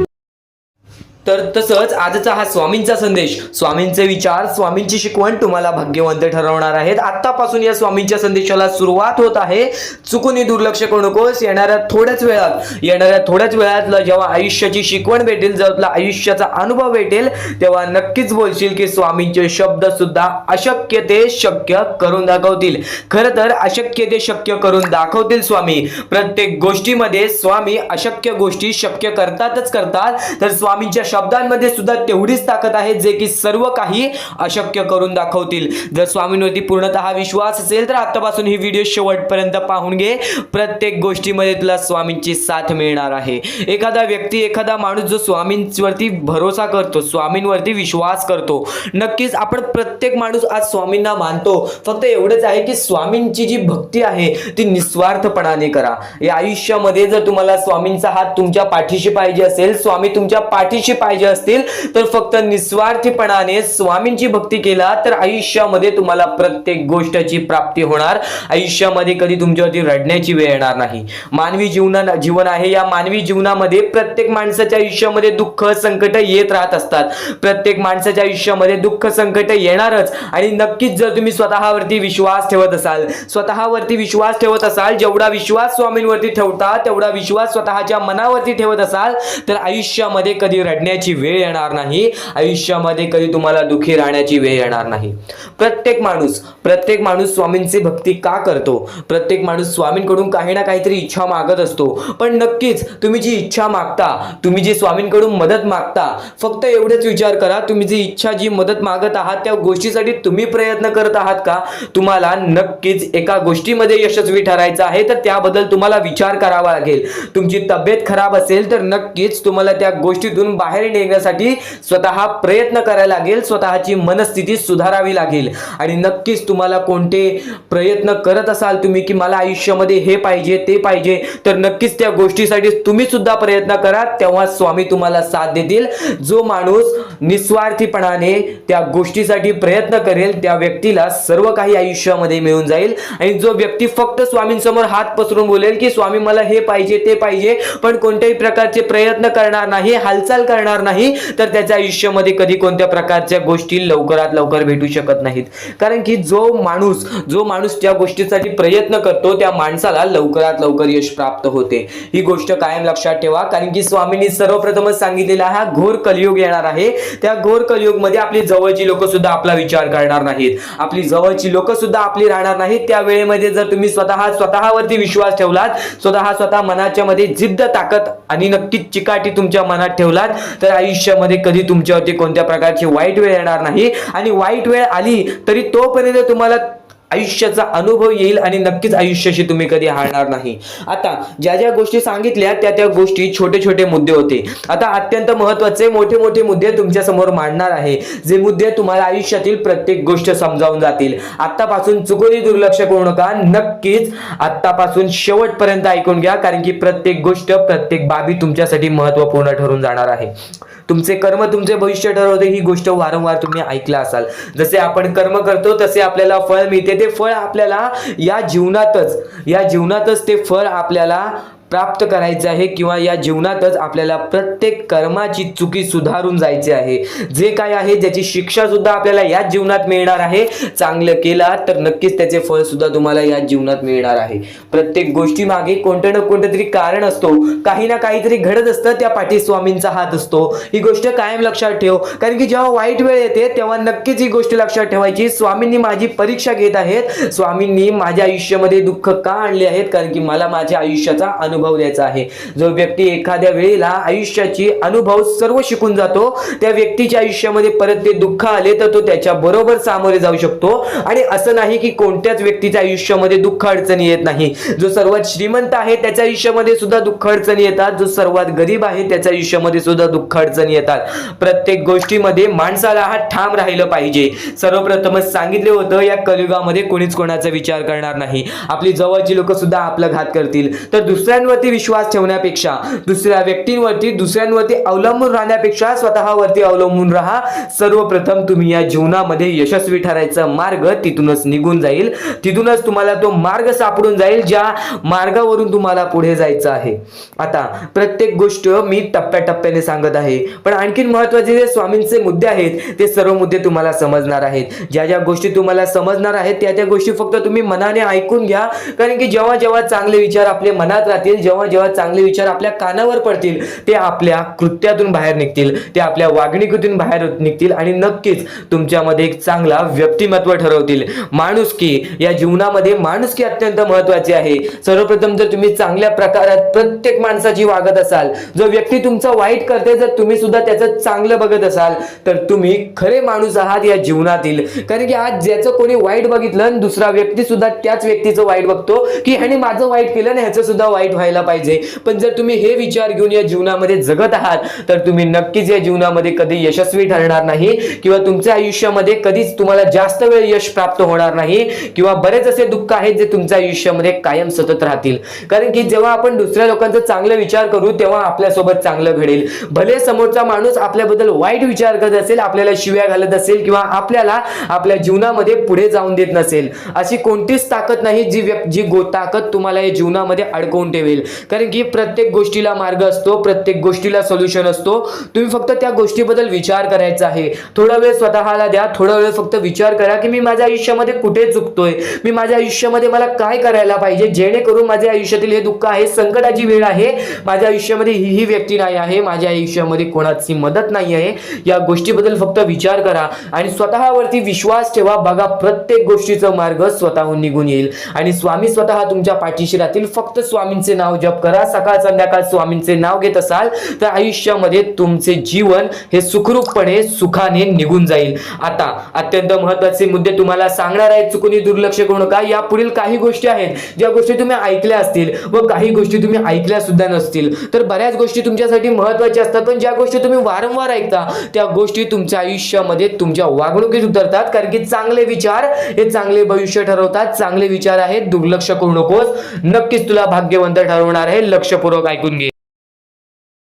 तर तसंच आजचा हा स्वामींचा संदेश, स्वामींचे विचार, स्वामींची शिकवण तुम्हाला भाग्यवंत ठरवणार आहेत. आतापासून या स्वामींच्या संदेशाला सुरुवात होत आहे. चुकूनही दुर्लक्ष करू नकोस. येणाऱ्या थोड्याच वेळात जेव्हा आयुष्याची शिकवण भेटेल, जेव्हा तुला आयुष्याचा अनुभव भेटेल, तेव्हा नक्कीच बोलशील की स्वामींचे शब्द सुद्धा अशक्य ते शक्य करून दाखवतील. खरं तर अशक्य ते शक्य करून दाखवतील स्वामी. प्रत्येक गोष्टीमध्ये स्वामी अशक्य गोष्टी शक्य करतातच. तर स्वामींच्या शब्दांमध्ये सुद्धा तेवढीच ताकद आहे जे की सर्व काही अशक्य करून दाखवतील. जर स्वामींवरती पूर्णतः विश्वास असेल तर आतापासून ही व्हिडिओ शेवटपर्यंत पाहून घे. प्रत्येक गोष्टीमध्ये तुला स्वामींची साथ मिळणार आहे. एखादा व्यक्ती, एखादा माणूस जो स्वामींवरती भरोसा करतो, स्वामींवरती विश्वास करतो, नक्कीच आपण प्रत्येक माणूस आज स्वामींना मानतो. फक्त एवढंच आहे की स्वामींची जी भक्ती आहे ती निस्वार्थपणाने करा. या आयुष्यामध्ये जर तुम्हाला स्वामींचा हात तुमच्या पाठीशी पाहिजे असेल, स्वामी तुमच्या पाठीशी पाहिजे असतील, तर फक्त निस्वार्थीपणाने स्वामींची भक्ती केला तर आयुष्यामध्ये तुम्हाला प्रत्येक गोष्टीची प्राप्ती होणार. आयुष्यामध्ये कधी तुमच्यावरती रडण्याची वेळ येणार नाही. मानवी जीवन आहे. या मानवी जीवनामध्ये प्रत्येक माणसाच्या आयुष्यामध्ये दुःख, संकट येत राहत असतात. प्रत्येक माणसाच्या आयुष्यामध्ये दुःख, संकट येणारच. आणि नक्कीच जर तुम्ही स्वतःवरती विश्वास ठेवत असाल, जेवढा विश्वास स्वामींवरती ठेवता तेवढा विश्वास स्वतःच्या मनावरती ठेवत असाल, तर आयुष्यामध्ये कधी रडण्याची वेळ येणार नाही. आयुष्यामध्ये कधी तुम्हाला दुःखी राहण्याची वेळ येणार नाही. प्रत्येक माणूस स्वामींची भक्ती का करतो? प्रत्येक माणूस स्वामींकडून काही ना काहीतरी इच्छा मागत असतो. पण नक्कीच तुम्ही जी इच्छा मागता, तुम्ही जी स्वामींकडून मदत मागता, फक्त एवढेच विचार करा, तुम्ही जी इच्छा, जी मदत मागत आहात त्या गोष्टीसाठी तुम्ही प्रयत्न करत आहात का? तुम्हाला नक्कीच एका गोष्टीमध्ये यशस्वी ठरायचं आहे तर त्याबद्दल तुम्हाला विचार करावा लागेल. तुमची तब्येत खराब असेल तर नक्कीच तुम्हाला त्या गोष्टीतून बाहेर निघण्यासाठी स्वतः प्रयत्न करायला लागेल. स्वतःची मनस्थिती सुधारावी लागेल. आणि नक्कीच तुम्हाला कोणते प्रयत्न करत असाल तुम्ही की मला आयुष्यामध्ये हे पाहिजे, ते पाहिजे, तर नक्कीच त्या गोष्टीसाठी तुम्ही सुद्धा प्रयत्न करा. तेव्हा स्वामी तुम्हाला साथ देतील. जो माणूस निस्वार्थीपणाने त्या गोष्टीसाठी प्रयत्न करेल त्या व्यक्तीला सर्व काही आयुष्यामध्ये मिळून जाईल. आणि जो व्यक्ती फक्त स्वामींसमोर हात पसरून बोलेल की स्वामी मला हे पाहिजे, ते पाहिजे, पण कोणत्याही प्रकारचे प्रयत्न करणार नाही, हालचाल करणार नाही, तर त्याच्या आयुष्यामध्ये कधी कोणत्या प्रकारच्या गोष्टी लवकरात लवकर भेटू शकत नाहीत. कारण की जो माणूस त्या गोष्टीसाठी प्रयत्न करतो त्या माणसाला लवकरात लवकर यश प्राप्त होते. ही गोष्ट कायम लक्षात ठेवा. कारण की स्वामींनी सर्वप्रथमच सांगितलेला हा घोर कलियुग येणार आहे. त्या घोर कलियुगमध्ये आपली जवळची लोक सुद्धा आपला विचार करणार नाहीत. आपली जवळची लोक सुद्धा आपली राहणार नाहीत. त्या वेळेमध्ये जर तुम्ही स्वतःवरती विश्वास ठेवलात, स्वतः मनाच्या मध्ये जिद्द, ताकद आणि नक्कीच चिकाटी तुमच्या मनात ठेवलात, तर आयुष्यामध्ये कधी तुमच्यावरती कोणत्या प्रकारची वाईट वेळ येणार नाही. आणि वाईट वेळ आली तरी तोपर्यंत तुम्हाला आयुष्याचा अनुभव येईल आणि नक्कीच आयुष्याशी तुम्ही कधी हारणार नाही. आता ज्या गोष्टी सांगितल्या त्या गोष्टी छोटे मुद्दे होते. आता अत्यंत महत्त्वाचे मोठे मुद्दे तुमच्या समोर मांडणार आहे. जे मुद्दे तुम्हाला आयुष्यातील प्रत्येक गोष्ट समजावून जातील. आतापासून चुकूनही दुर्लक्ष करू नका. नक्कीच आतापासून शेवटपर्यंत ऐकून घ्या. कारण की प्रत्येक गोष्ट, प्रत्येक बाबी तुमच्यासाठी महत्त्वपूर्ण ठरून जाणार आहे. तुमचे कर्म तुमचे भविष्य ठरवते. ही गोष्ट वारंवार तुम्ही ऐकला असाल. जसे आपण कर्म करतो तसे आपल्याला फळ मिळते. ते फळ आपल्याला या जीवनातच ते फळ आपल्याला प्राप्त करायचे आहे किंवा या जीवनातच आपल्याला प्रत्येक कर्माची चुकी सुधारून जायचे आहे. जे काय आहे ज्याची शिक्षा सुद्धा आपल्याला याच जीवनात मिळणार आहे. चांगलं केला तर नक्कीच त्याचे फळ सुद्धा तुम्हाला याच जीवनात मिळणार आहे. प्रत्येक गोष्टी मागे कोणतं ना कोणतं तरी कारण असतो. काही ना काहीतरी घडत असतं. त्या पाठी स्वामींचा हात असतो. ही गोष्ट कायम लक्षात ठेव. कारण की जेव्हा वाईट वेळ येते तेव्हा नक्कीच ही गोष्ट लक्षात ठेवायची. स्वामींनी माझी परीक्षा घेत आहेत. स्वामींनी माझ्या आयुष्यामध्ये दुःख का आणले आहेत? कारण की मला माझ्या आयुष्याचा अनुभव अनुभव द्यायचा आहे. जो व्यक्ती एखाद्या वेळेला आयुष्याची अनुभव सर्व शिकून जातो, त्या व्यक्तीच्या आयुष्यामध्ये परत ते दुःख आले तर तो त्याच्या बरोबर सामोरे जाऊ शकतो. आणि असं नाही की कोणत्याच व्यक्तीच्या आयुष्यामध्ये दुःख अडचणी येत नाही. जो सर्वात श्रीमंत आहे त्याच्या आयुष्यामध्ये सुद्धा दुःख अडचणी येतात, जो सर्वात गरीब आहे त्याच्या आयुष्यामध्ये सुद्धा दुःख अडचणी येतात. प्रत्येक गोष्टीमध्ये माणसाला हा ठाम राहिलं पाहिजे. सर्वप्रथमच सांगितले होतं, या कलियुगामध्ये कोणीच कोणाचा विचार करणार नाही. आपली जवळची लोक सुद्धा आपला घात करतील. तर दुसऱ्यांवरती विश्वास ठेवण्यापेक्षा, दुसऱ्या व्यक्तींवरती दुसऱ्यांवरती अवलंबून राहण्यापेक्षा स्वतःवरती अवलंबून राहा. सर्वप्रथम तुम्ही या जीवनामध्ये यशस्वी ठरायचा मार्ग तिथूनच निघून जाईल. तिथूनच तुम्हाला तो मार्ग सापडून जाईल ज्या मार्गावरून तुम्हाला पुढे जायचं आहे. आता प्रत्येक गोष्ट मी टप्प्याटप्प्याने सांगत आहे, पण आणखीन महत्त्वाचे जे स्वामींचे मुद्दे आहेत ते सर्व मुद्दे तुम्हाला समजणार आहेत. ज्या ज्या गोष्टी तुम्हाला समजणार आहेत त्या त्या गोष्टी फक्त तुम्ही मनाने ऐकून घ्या. कारण की जेव्हा जेव्हा चांगले विचार आपल्या मनात राहतील, जेव्हा जेव्हा चांगले विचार आपल्या कानावर पडतील, ते आपल्या कृत्यातून बाहेर निघतील, ते आपल्या वागणुकीतून बाहेर निघतील आणि नक्कीच तुमच्यामध्ये एक चांगला व्यक्तिमत्व ठरवतील. माणुसकी, या जीवनामध्ये माणुसकी अत्यंत महत्त्वाची आहे. सर्वप्रथम जर तुम्ही चांगल्या प्रकारात प्रत्येक माणसाची वागत असाल, जो व्यक्ती तुमचा वाईट करते जर तुम्ही सुद्धा त्याचं चांगलं बघत असाल, तर तुम्ही खरे माणूस आहात या जीवनातील. कारण की आज ज्याचं कोणी वाईट बघितलं आणि दुसरा व्यक्ती सुद्धा त्याच व्यक्तीचं वाईट बघतो की ह्याने माझं वाईट केलं आणि ह्याचं सुद्धा वाईट व्हायला पाहिजे. पण जर तुम्ही हे विचार घेऊन या जीवनामध्ये जगत आहात तर तुम्ही नक्कीच या जीवनामध्ये कधी यशस्वी ठरणार नाही, किंवा तुमच्या आयुष्यामध्ये कधीच तुम्हाला जास्त वेळ यश प्राप्त होणार नाही, किंवा बरेच असे दुःख आहेत जे तुमच्या आयुष्यामध्ये कायम सतत राहतील. कारण की जेव्हा आपण दुसऱ्या लोकांचा चांगला विचार करू तेव्हा आपल्यासोबत चांगलं घडेल. भले समोरचा माणूस आपल्याबद्दल वाईट विचार करत असेल, आपल्याला शिव्या घालत असेल किंवा आपल्याला आपल्या जीवनामध्ये पुढे जाऊन देत नसेल, अशी कोणतीच ताकद नाही जी ताकद तुम्हाला या जीवनामध्ये अडकवून ठेवेल. कारण की प्रत्येक गोष्टीला मार्ग असतो, प्रत्येक गोष्टीला सोल्युशन असतो. तुम्ही फक्त त्या गोष्टीबद्दल विचार करायचा आहे. थोडा वेळ स्वतःला द्या, थोडा वेळ फक्त विचार करा की मी माझ्या आयुष्यामध्ये कुठे चुकतोय, मी माझ्या आयुष्यामध्ये मला काय करायला पाहिजे जेणेकरून माझ्या आयुष्यातील हे दुःख आहे, संकटाची वेळ आहे, माझ्या आयुष्यामध्ये ही व्यक्ती नाही आहे, माझ्या आयुष्यामध्ये कोणाची मदत नाही आहे. या गोष्टीबद्दल फक्त विचार करा आणि स्वतःवरती विश्वास ठेवा. बघा, प्रत्येक गोष्टीचा मार्ग स्वतःहून निघून येईल आणि स्वामी स्वतः तुमच्या पाठीशी राहतील. फक्त स्वामींचे नाव जप करा. सकाळ संध्याकाळ स्वामींचे नाव घेत असाल तर आयुष्यामध्ये तुमचे जीवन हे सुखरूपपणे सुखाने निघून जाईल. आता अत्यंत महत्त्वाचे मुद्दे तुम्हाला सांगणार आहेत, चुकून दुर्लक्ष करू नका. या पुढील काही गोष्टी आहेत ज्या गोष्टी तुम्ही ऐकल्या असतील व काही गोष्टी तुम्ही ऐकल्या सुद्धा नसतील. तर बऱ्याच गोष्टी तुमच्यासाठी महत्त्वाच्या असतात, पण ज्या गोष्टी तुम्ही वारंवार ऐकता त्या गोष्टी तुमच्या आयुष्यामध्ये तुमच्या वागणुकीत उतरतात. कारण की चांगले विचार हे चांगले भविष्य ठरवतात. चांगले विचार आहेत, दुर्लक्ष करू नकोस. नक्कीच तुला भाग्यवंत ठरवणार आहे. लक्षपूर्वक ऐकून घे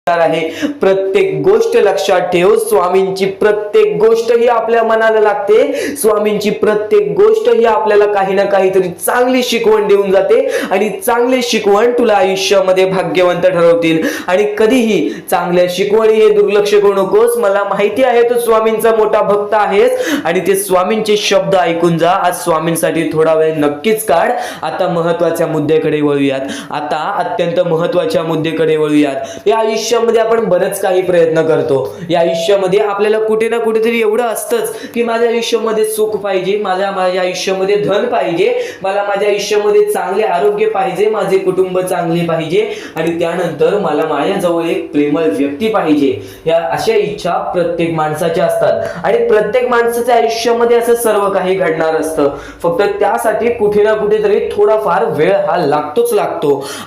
आहे. प्रत्येक गोष्ट लक्षात ठेव. स्वामींची प्रत्येक गोष्ट ही आपल्या मनाला लागते. स्वामींची प्रत्येक गोष्ट ही आपल्याला काही ना काहीतरी चांगली शिकवण देऊन जाते आणि चांगली शिकवण तुला आयुष्यामध्ये भाग्यवंत ठरवतील. आणि कधीही चांगल्या शिकवणी हे दुर्लक्ष करू नकोस. मला माहिती आहे तू स्वामींचा मोठा भक्त आहेस आणि ते स्वामींचे शब्द ऐकून जा. आज स्वामींसाठी थोडा वेळ नक्कीच काढ. आता महत्त्वाच्या मुद्द्याकडे वळूयात. आता अत्यंत महत्त्वाच्या मुद्द्याकडे वळूयात. या आयुष्यामध्ये आपण बरेच काही प्रयत्न करतो. या आयुष्यामध्ये आपल्याला कुठे ना कुठेतरी एवढं असतंच की माझ्या आयुष्यामध्ये सुख पाहिजे, माझ्या आयुष्यामध्ये धन पाहिजे, मला माझ्या आयुष्यामध्ये चांगले आरोग्य पाहिजे, माझे कुटुंब चांगले पाहिजे आणि त्यानंतर मला माझ्याजवळ एक प्रेमळ व्यक्ती पाहिजे. या अशा इच्छा प्रत्येक माणसाच्या असतात आणि प्रत्येक माणसाच्या आयुष्यामध्ये असं सर्व काही घडणार असतं. फक्त त्यासाठी कुठे ना कुठेतरी थोडाफार वेळ हा लागतो.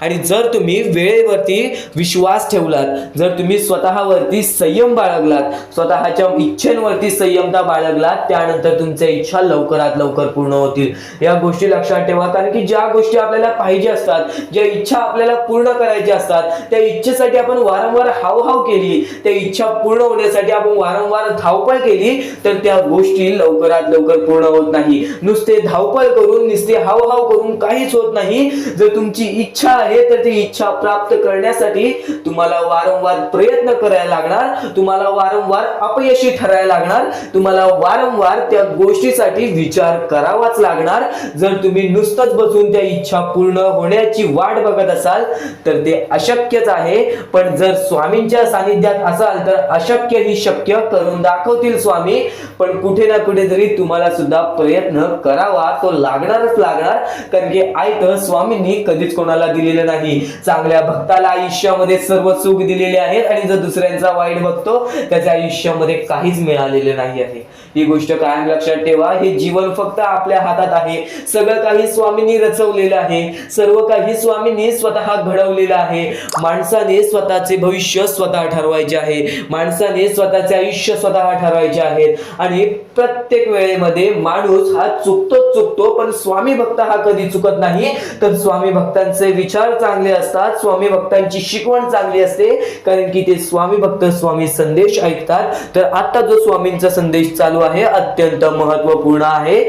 आणि जर तुम्ही वेळेवरती विश्वास ठेवलात, जर तुम्ही स्वतःवरती संयम बाळगलात, स्वतःच्या इच्छेवरती संयमता बाळगलात, त्यानंतर तुमच्या इच्छा लवकरात लवकर पूर्ण होतील. या गोष्टी लक्षात ठेवा. कारण की ज्या गोष्टी आपल्याला पाहिजे असतात, ज्या इच्छा आपल्याला पूर्ण करायच्या असतात, त्या इच्छेसाठी आपण वारंवार हावभाव केली, त्या इच्छा पूर्ण होण्यासाठी आपण वारंवार धावपळ केली तर त्या गोष्टी लवकरात लवकर पूर्ण होत नाही. नुसते धावपळ करून, नुसते हावभाव करून काहीच होत नाही. जर तुमची इच्छा आहे तर ती इच्छा प्राप्त करण्यासाठी तुम्हाला वारंवार वारंवार प्रयत्न करायला लागणार, तुम्हाला वारंवार अपयशी ठरायला लागणार, तुम्हाला वारंवार त्या गोष्टीसाठी विचार करावाच लागणार. जर तुम्ही नुसतंच बसून त्या इच्छा पूर्ण होण्याची वाट बघत असाल तर ते अशक्यच आहे. पण जर स्वामींच्या सानिध्यात असाल तर अशक्य ही शक्य करून दाखवतील स्वामी. पण कुठे ना कुठेतरी तुम्हाला सुद्धा प्रयत्न करावा तो लागणारच लागणार. कारण की आयतं स्वामींनी कधीच कोणाला दिलेलं नाही. चांगल्या भक्ताला आयुष्यामध्ये सर्व सुख दिलेले आहेत आणि जर दुसऱ्यांचा वाईट बघतो त्याच्या आयुष्यामध्ये काहीच मिळालेले नाही आहे. ही गोष्ट कायम लक्षात ठेवा. हे जीवन फक्त आपल्या हातात आहे. सगळं काही स्वामींनी रचवलेलं आहे. सर्व काही स्वामींनी स्वतः घडवलेलं आहे. माणसाने स्वतःचे भविष्य स्वतः ठरवायचे आहे. माणसाने स्वतःचे आयुष्य स्वतः ठरवायचे आहेत. आणि प्रत्येक वेळेमध्ये माणूस हा चुकतो पण स्वामी भक्त हा कधी चुकत नाही. तर स्वामी भक्तांचे विचार चांगले असतात. स्वामी भक्तांची शिकवण चांगली असते. कारण की ते स्वामी भक्त स्वामी संदेश ऐकतात. तर आता जो स्वामींचा संदेश चालू आहे अत्यंत महत्वपूर्ण आहे.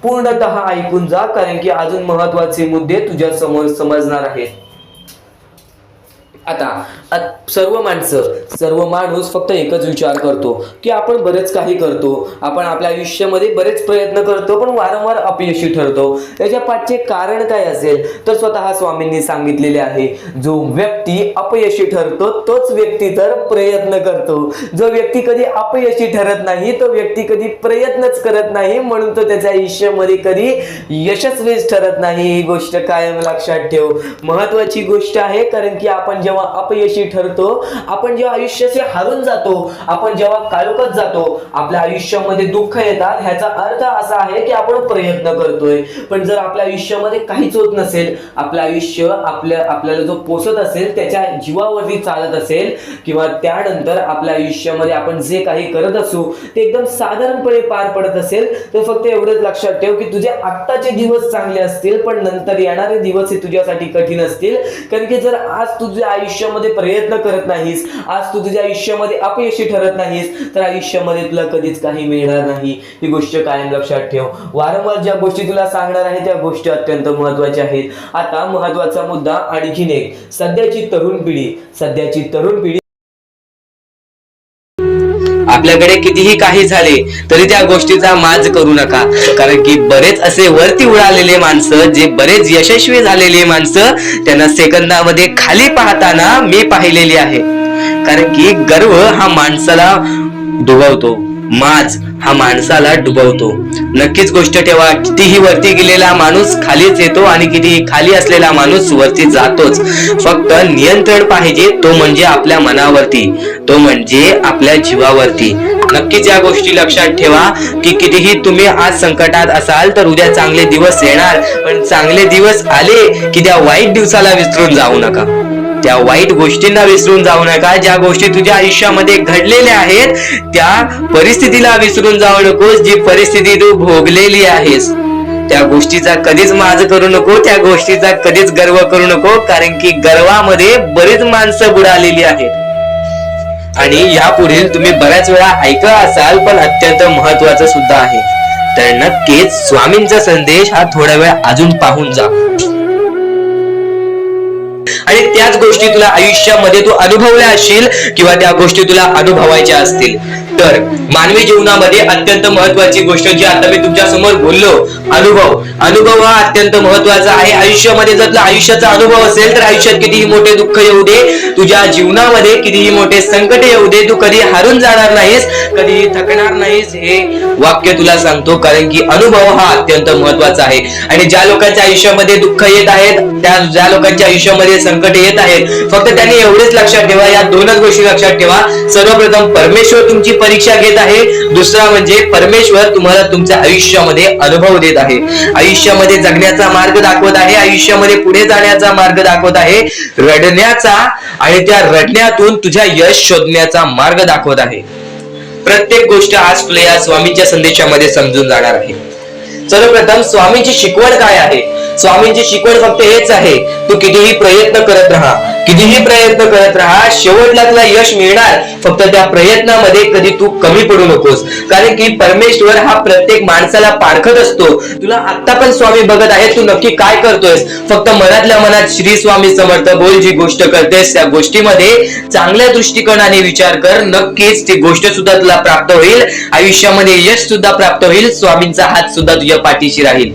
पूर्णतः ऐकून जा. कारण की अजून महत्वाचे मुद्दे तुझ्या समोर समजणार आहेत. आता सर्व माणूस फक्त एकच विचार करतो की आपण बरेच काही करतो, आपण आपल्या आयुष्यामध्ये बरेच प्रयत्न करतो पण वारंवार अपयशी ठरतो. याच्या पाठचे कारण काय असेल तर स्वतः स्वामींनी सांगितलेले आहे. जो व्यक्ती अपयशी ठरतो तोच व्यक्ती तर प्रयत्न करतो. जो व्यक्ती कधी अपयशी ठरत नाही तो व्यक्ती कधी प्रयत्नच करत नाही. म्हणून तो त्याच्या आयुष्यामध्ये कधी यशस्वीच ठरत नाही. ही गोष्ट कायम लक्षात ठेव. महत्वाची गोष्ट आहे. कारण की आपण जेव्हा अपयशी ठरतो, आपण जेव्हा आयुष्याचे हारून जातो, आपण जेव्हा काळोखात जातो, आपल्या आयुष्यामध्ये दुःख येतात, ह्याचा अर्थ असा आहे की आपण प्रयत्न करतोय. पण जर आपल्या आयुष्यामध्ये काहीच होत नसेल, आपलं आयुष्य आपल्याला जो पोसत असेल त्याच्या जीवावरती चालत असेल किंवा त्यानंतर आपल्या आयुष्यामध्ये आपण जे काही करत असू ते एकदम साधारणपणे पार पडत असेल तर फक्त एवढंच लक्षात ठेव की तुझे आत्ताचे दिवस चांगले असतील पण नंतर येणारे दिवस हे तुझ्यासाठी कठीण असतील. कारण की जर आज तुझ्या आयुष्यामध्ये प्रयत्न करत नाहीस, आज तू तुझ्या आयुष्यामध्ये अपयशी ठरत नाहीस तर आयुष्यामध्ये तुला कधीच काही मिळणार नाही. ही गोष्ट कायम लक्षात ठेव. वारंवार ज्या गोष्टी तुला सांगणार आहे त्या गोष्टी अत्यंत महत्वाच्या आहेत. आता महत्वाचा मुद्दा आणखीन एक. सध्याची तरुण पिढी आपल्याकडे कितीही काही झाले तरी त्या गोष्टीचा माज करू नका. कारण की बरेच असे वरती उडालेले माणसं, जे बरेच यशस्वी झालेले माणसं, त्यांना सेकंदामध्ये खाली पाहताना मी पाहिलेली आहे. कारण की गर्व हा माणसाला डुबवतो, माज हा माणसाला डुबवतो. नक्कीच गोष्ट ठेवा, कितीही वरती गेलेला माणूस खालीच येतो आणि कितीही खाली असलेला माणूस वरती जातोच. फक्त नियंत्रण पाहिजे, तो म्हणजे आपल्या मनावरती, तो म्हणजे आपल्या जीवावरती. नक्कीच या गोष्टी लक्षात ठेवा की कितीही तुम्ही आज संकटात असाल तर उद्या चांगले दिवस येणार. पण चांगले दिवस आले की त्या वाईट दिवसाला विसरून जाऊ नका, त्या वाईट गोष्टींना विसरून जाऊ नका. ज्या गोष्टी तुझ्या आयुष्यामध्ये घडलेल्या आहेत त्या परिस्थितीला विसरून जाऊ नकोस. जी परिस्थिती तू भोगलेली आहेस त्या गोष्टीचा कधीच माज करू नको, त्या गोष्टीचा कधीच गर्व करू नको. कारण की गर्वामध्ये बरीच माणसं बुडालेली आहेत. आणि यापुढील तुम्ही बऱ्याच वेळा ऐकलं असाल पण अत्यंत महत्वाचं सुद्धा आहे. तर नक्कीच स्वामींचा संदेश हा थोडा वेळ अजून पाहून जा. आणि त्याच गोष्टी तुला आयुष्यामध्ये तू अनुभवल्या असशील किंवा त्या गोष्टी तुला अनुभवायच्या असतील. तर मानवी जीवनामध्ये अत्यंत महत्वाची गोष्ट जी आता मी तुमच्या समोर बोललो, अनुभव हा अत्यंत महत्वाचा आहे. आयुष्यामध्ये जर तुला आयुष्याचा अनुभव असेल तर आयुष्यात कितीही मोठे दुःख येऊ दे, तुझ्या जीवनामध्ये कितीही मोठे संकट येऊ दे, तू कधी हारून जाणार नाहीस, कधीही थकणार नाहीस. हे वाक्य तुला सांगतो. कारण की अनुभव हा अत्यंत महत्वाचा आहे. आणि ज्या लोकांच्या आयुष्यामध्ये दुःख येत आहेत, ज्या लोकांच्या आयुष्यामध्ये संकट येत आहेत, फक्त त्यांनी एवढेच लक्षात ठेवा, या दोनच गोष्टी लक्षात ठेवा. सर्वप्रथम परमेश्वर तुमची परीक्षा घेत आहे. दुसरा म्हणजे परमेश्वर तुम्हाला तुमच्या आयुष्यामध्ये अनुभव देत आहे, आयुष्यामध्ये जगण्याचा मार्ग दाखवत आहे, आयुष्यामध्ये पुढे जाण्याचा मार्ग दाखवत आहे, रडण्याचा आणि त्या रडण्यातून तुझ्या यश शोधण्याचा मार्ग दाखवत आहे. प्रत्येक गोष्ट आज तुला या स्वामींच्या संदेशामध्ये समजून जाणार आहे. सर्वप्रथम स्वामींची शिकवण काय आहे? स्वामींची शिकवण फक्त हेच आहे, तू कितीही प्रयत्न करत राहा, कितीही प्रयत्न करत राहा, शेवटला तुला यश मिळणार. फक्त त्या प्रयत्नामध्ये कधी तू कमी पडू नकोस, कारण की परमेश्वर हा प्रत्येक माणसाला पारखत असतो. तुला आता पण स्वामी बघत आहे, तू नक्की काय करतोयस. फक्त मनातल्या मनात श्री स्वामी समर्थ बोल. जी गोष्ट करतेस त्या गोष्टीमध्ये चांगल्या दृष्टिकोनाने विचार कर. नक्कीच ती गोष्ट सुद्धा तुला प्राप्त होईल. आयुष्यामध्ये यश सुद्धा प्राप्त होईल. स्वामींचा हात सुद्धा तुझ्या पाठीशी राहील.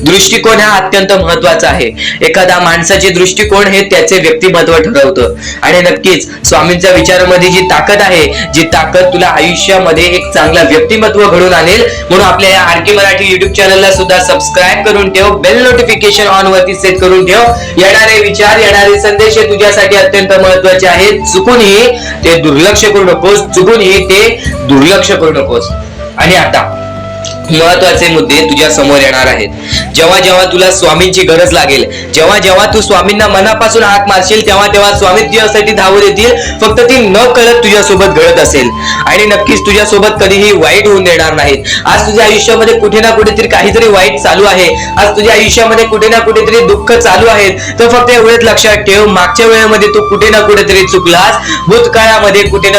दृष्टिकोन हा अत्यंत महत्वाचा आहे. एखादा माणसाचे दृष्टिकोन हे त्याचे व्यक्तिमत्व ठरवतं. आणि नक्कीच स्वामींच्या विचारामध्ये जी ताकद आहे, जी ताकद तुला आयुष्यामध्ये एक चांगला व्यक्तिमत्व घडून आणेल. म्हणून आपल्या या आरके मराठी युट्यूब चॅनलला सुद्धा सबस्क्राईब करून ठेव. बेल नोटिफिकेशन ऑन वरती सेट करून ठेव. येणारे विचार, येणारे संदेश हे तुझ्यासाठी अत्यंत महत्वाचे आहेत. चुकूनही ते दुर्लक्ष करू नकोस. चुकूनही ते दुर्लक्ष करू नकोस. आणि आता महत्वाचे मुद्दे तुझ्या समोर येणार आहेत. जेव्हा जेव्हा तुला स्वामींची गरज लागेल, जेव्हा जेव्हा तू स्वामींना मनापासून हाक मारशील, तेव्हा तेव्हा स्वामी तुझ्यासाठी धावून येतील. फक्त ती न कळत तुझ्यासोबत घडत असेल. आणि नक्कीच तुझ्यासोबत कधीही वाईट होऊन देणार नाहीत. आज तुझ्या आयुष्यामध्ये कुठे ना कुठेतरी काहीतरी वाईट चालू आहे. आज तुझ्या आयुष्यामध्ये कुठे ना कुठेतरी दुःख चालू आहेत. तर फक्त एवढंच लक्षात ठेव, मागच्या वेळेमध्ये तू कुठे ना कुठेतरी चुकलास. भूतकाळामध्ये कुठे ना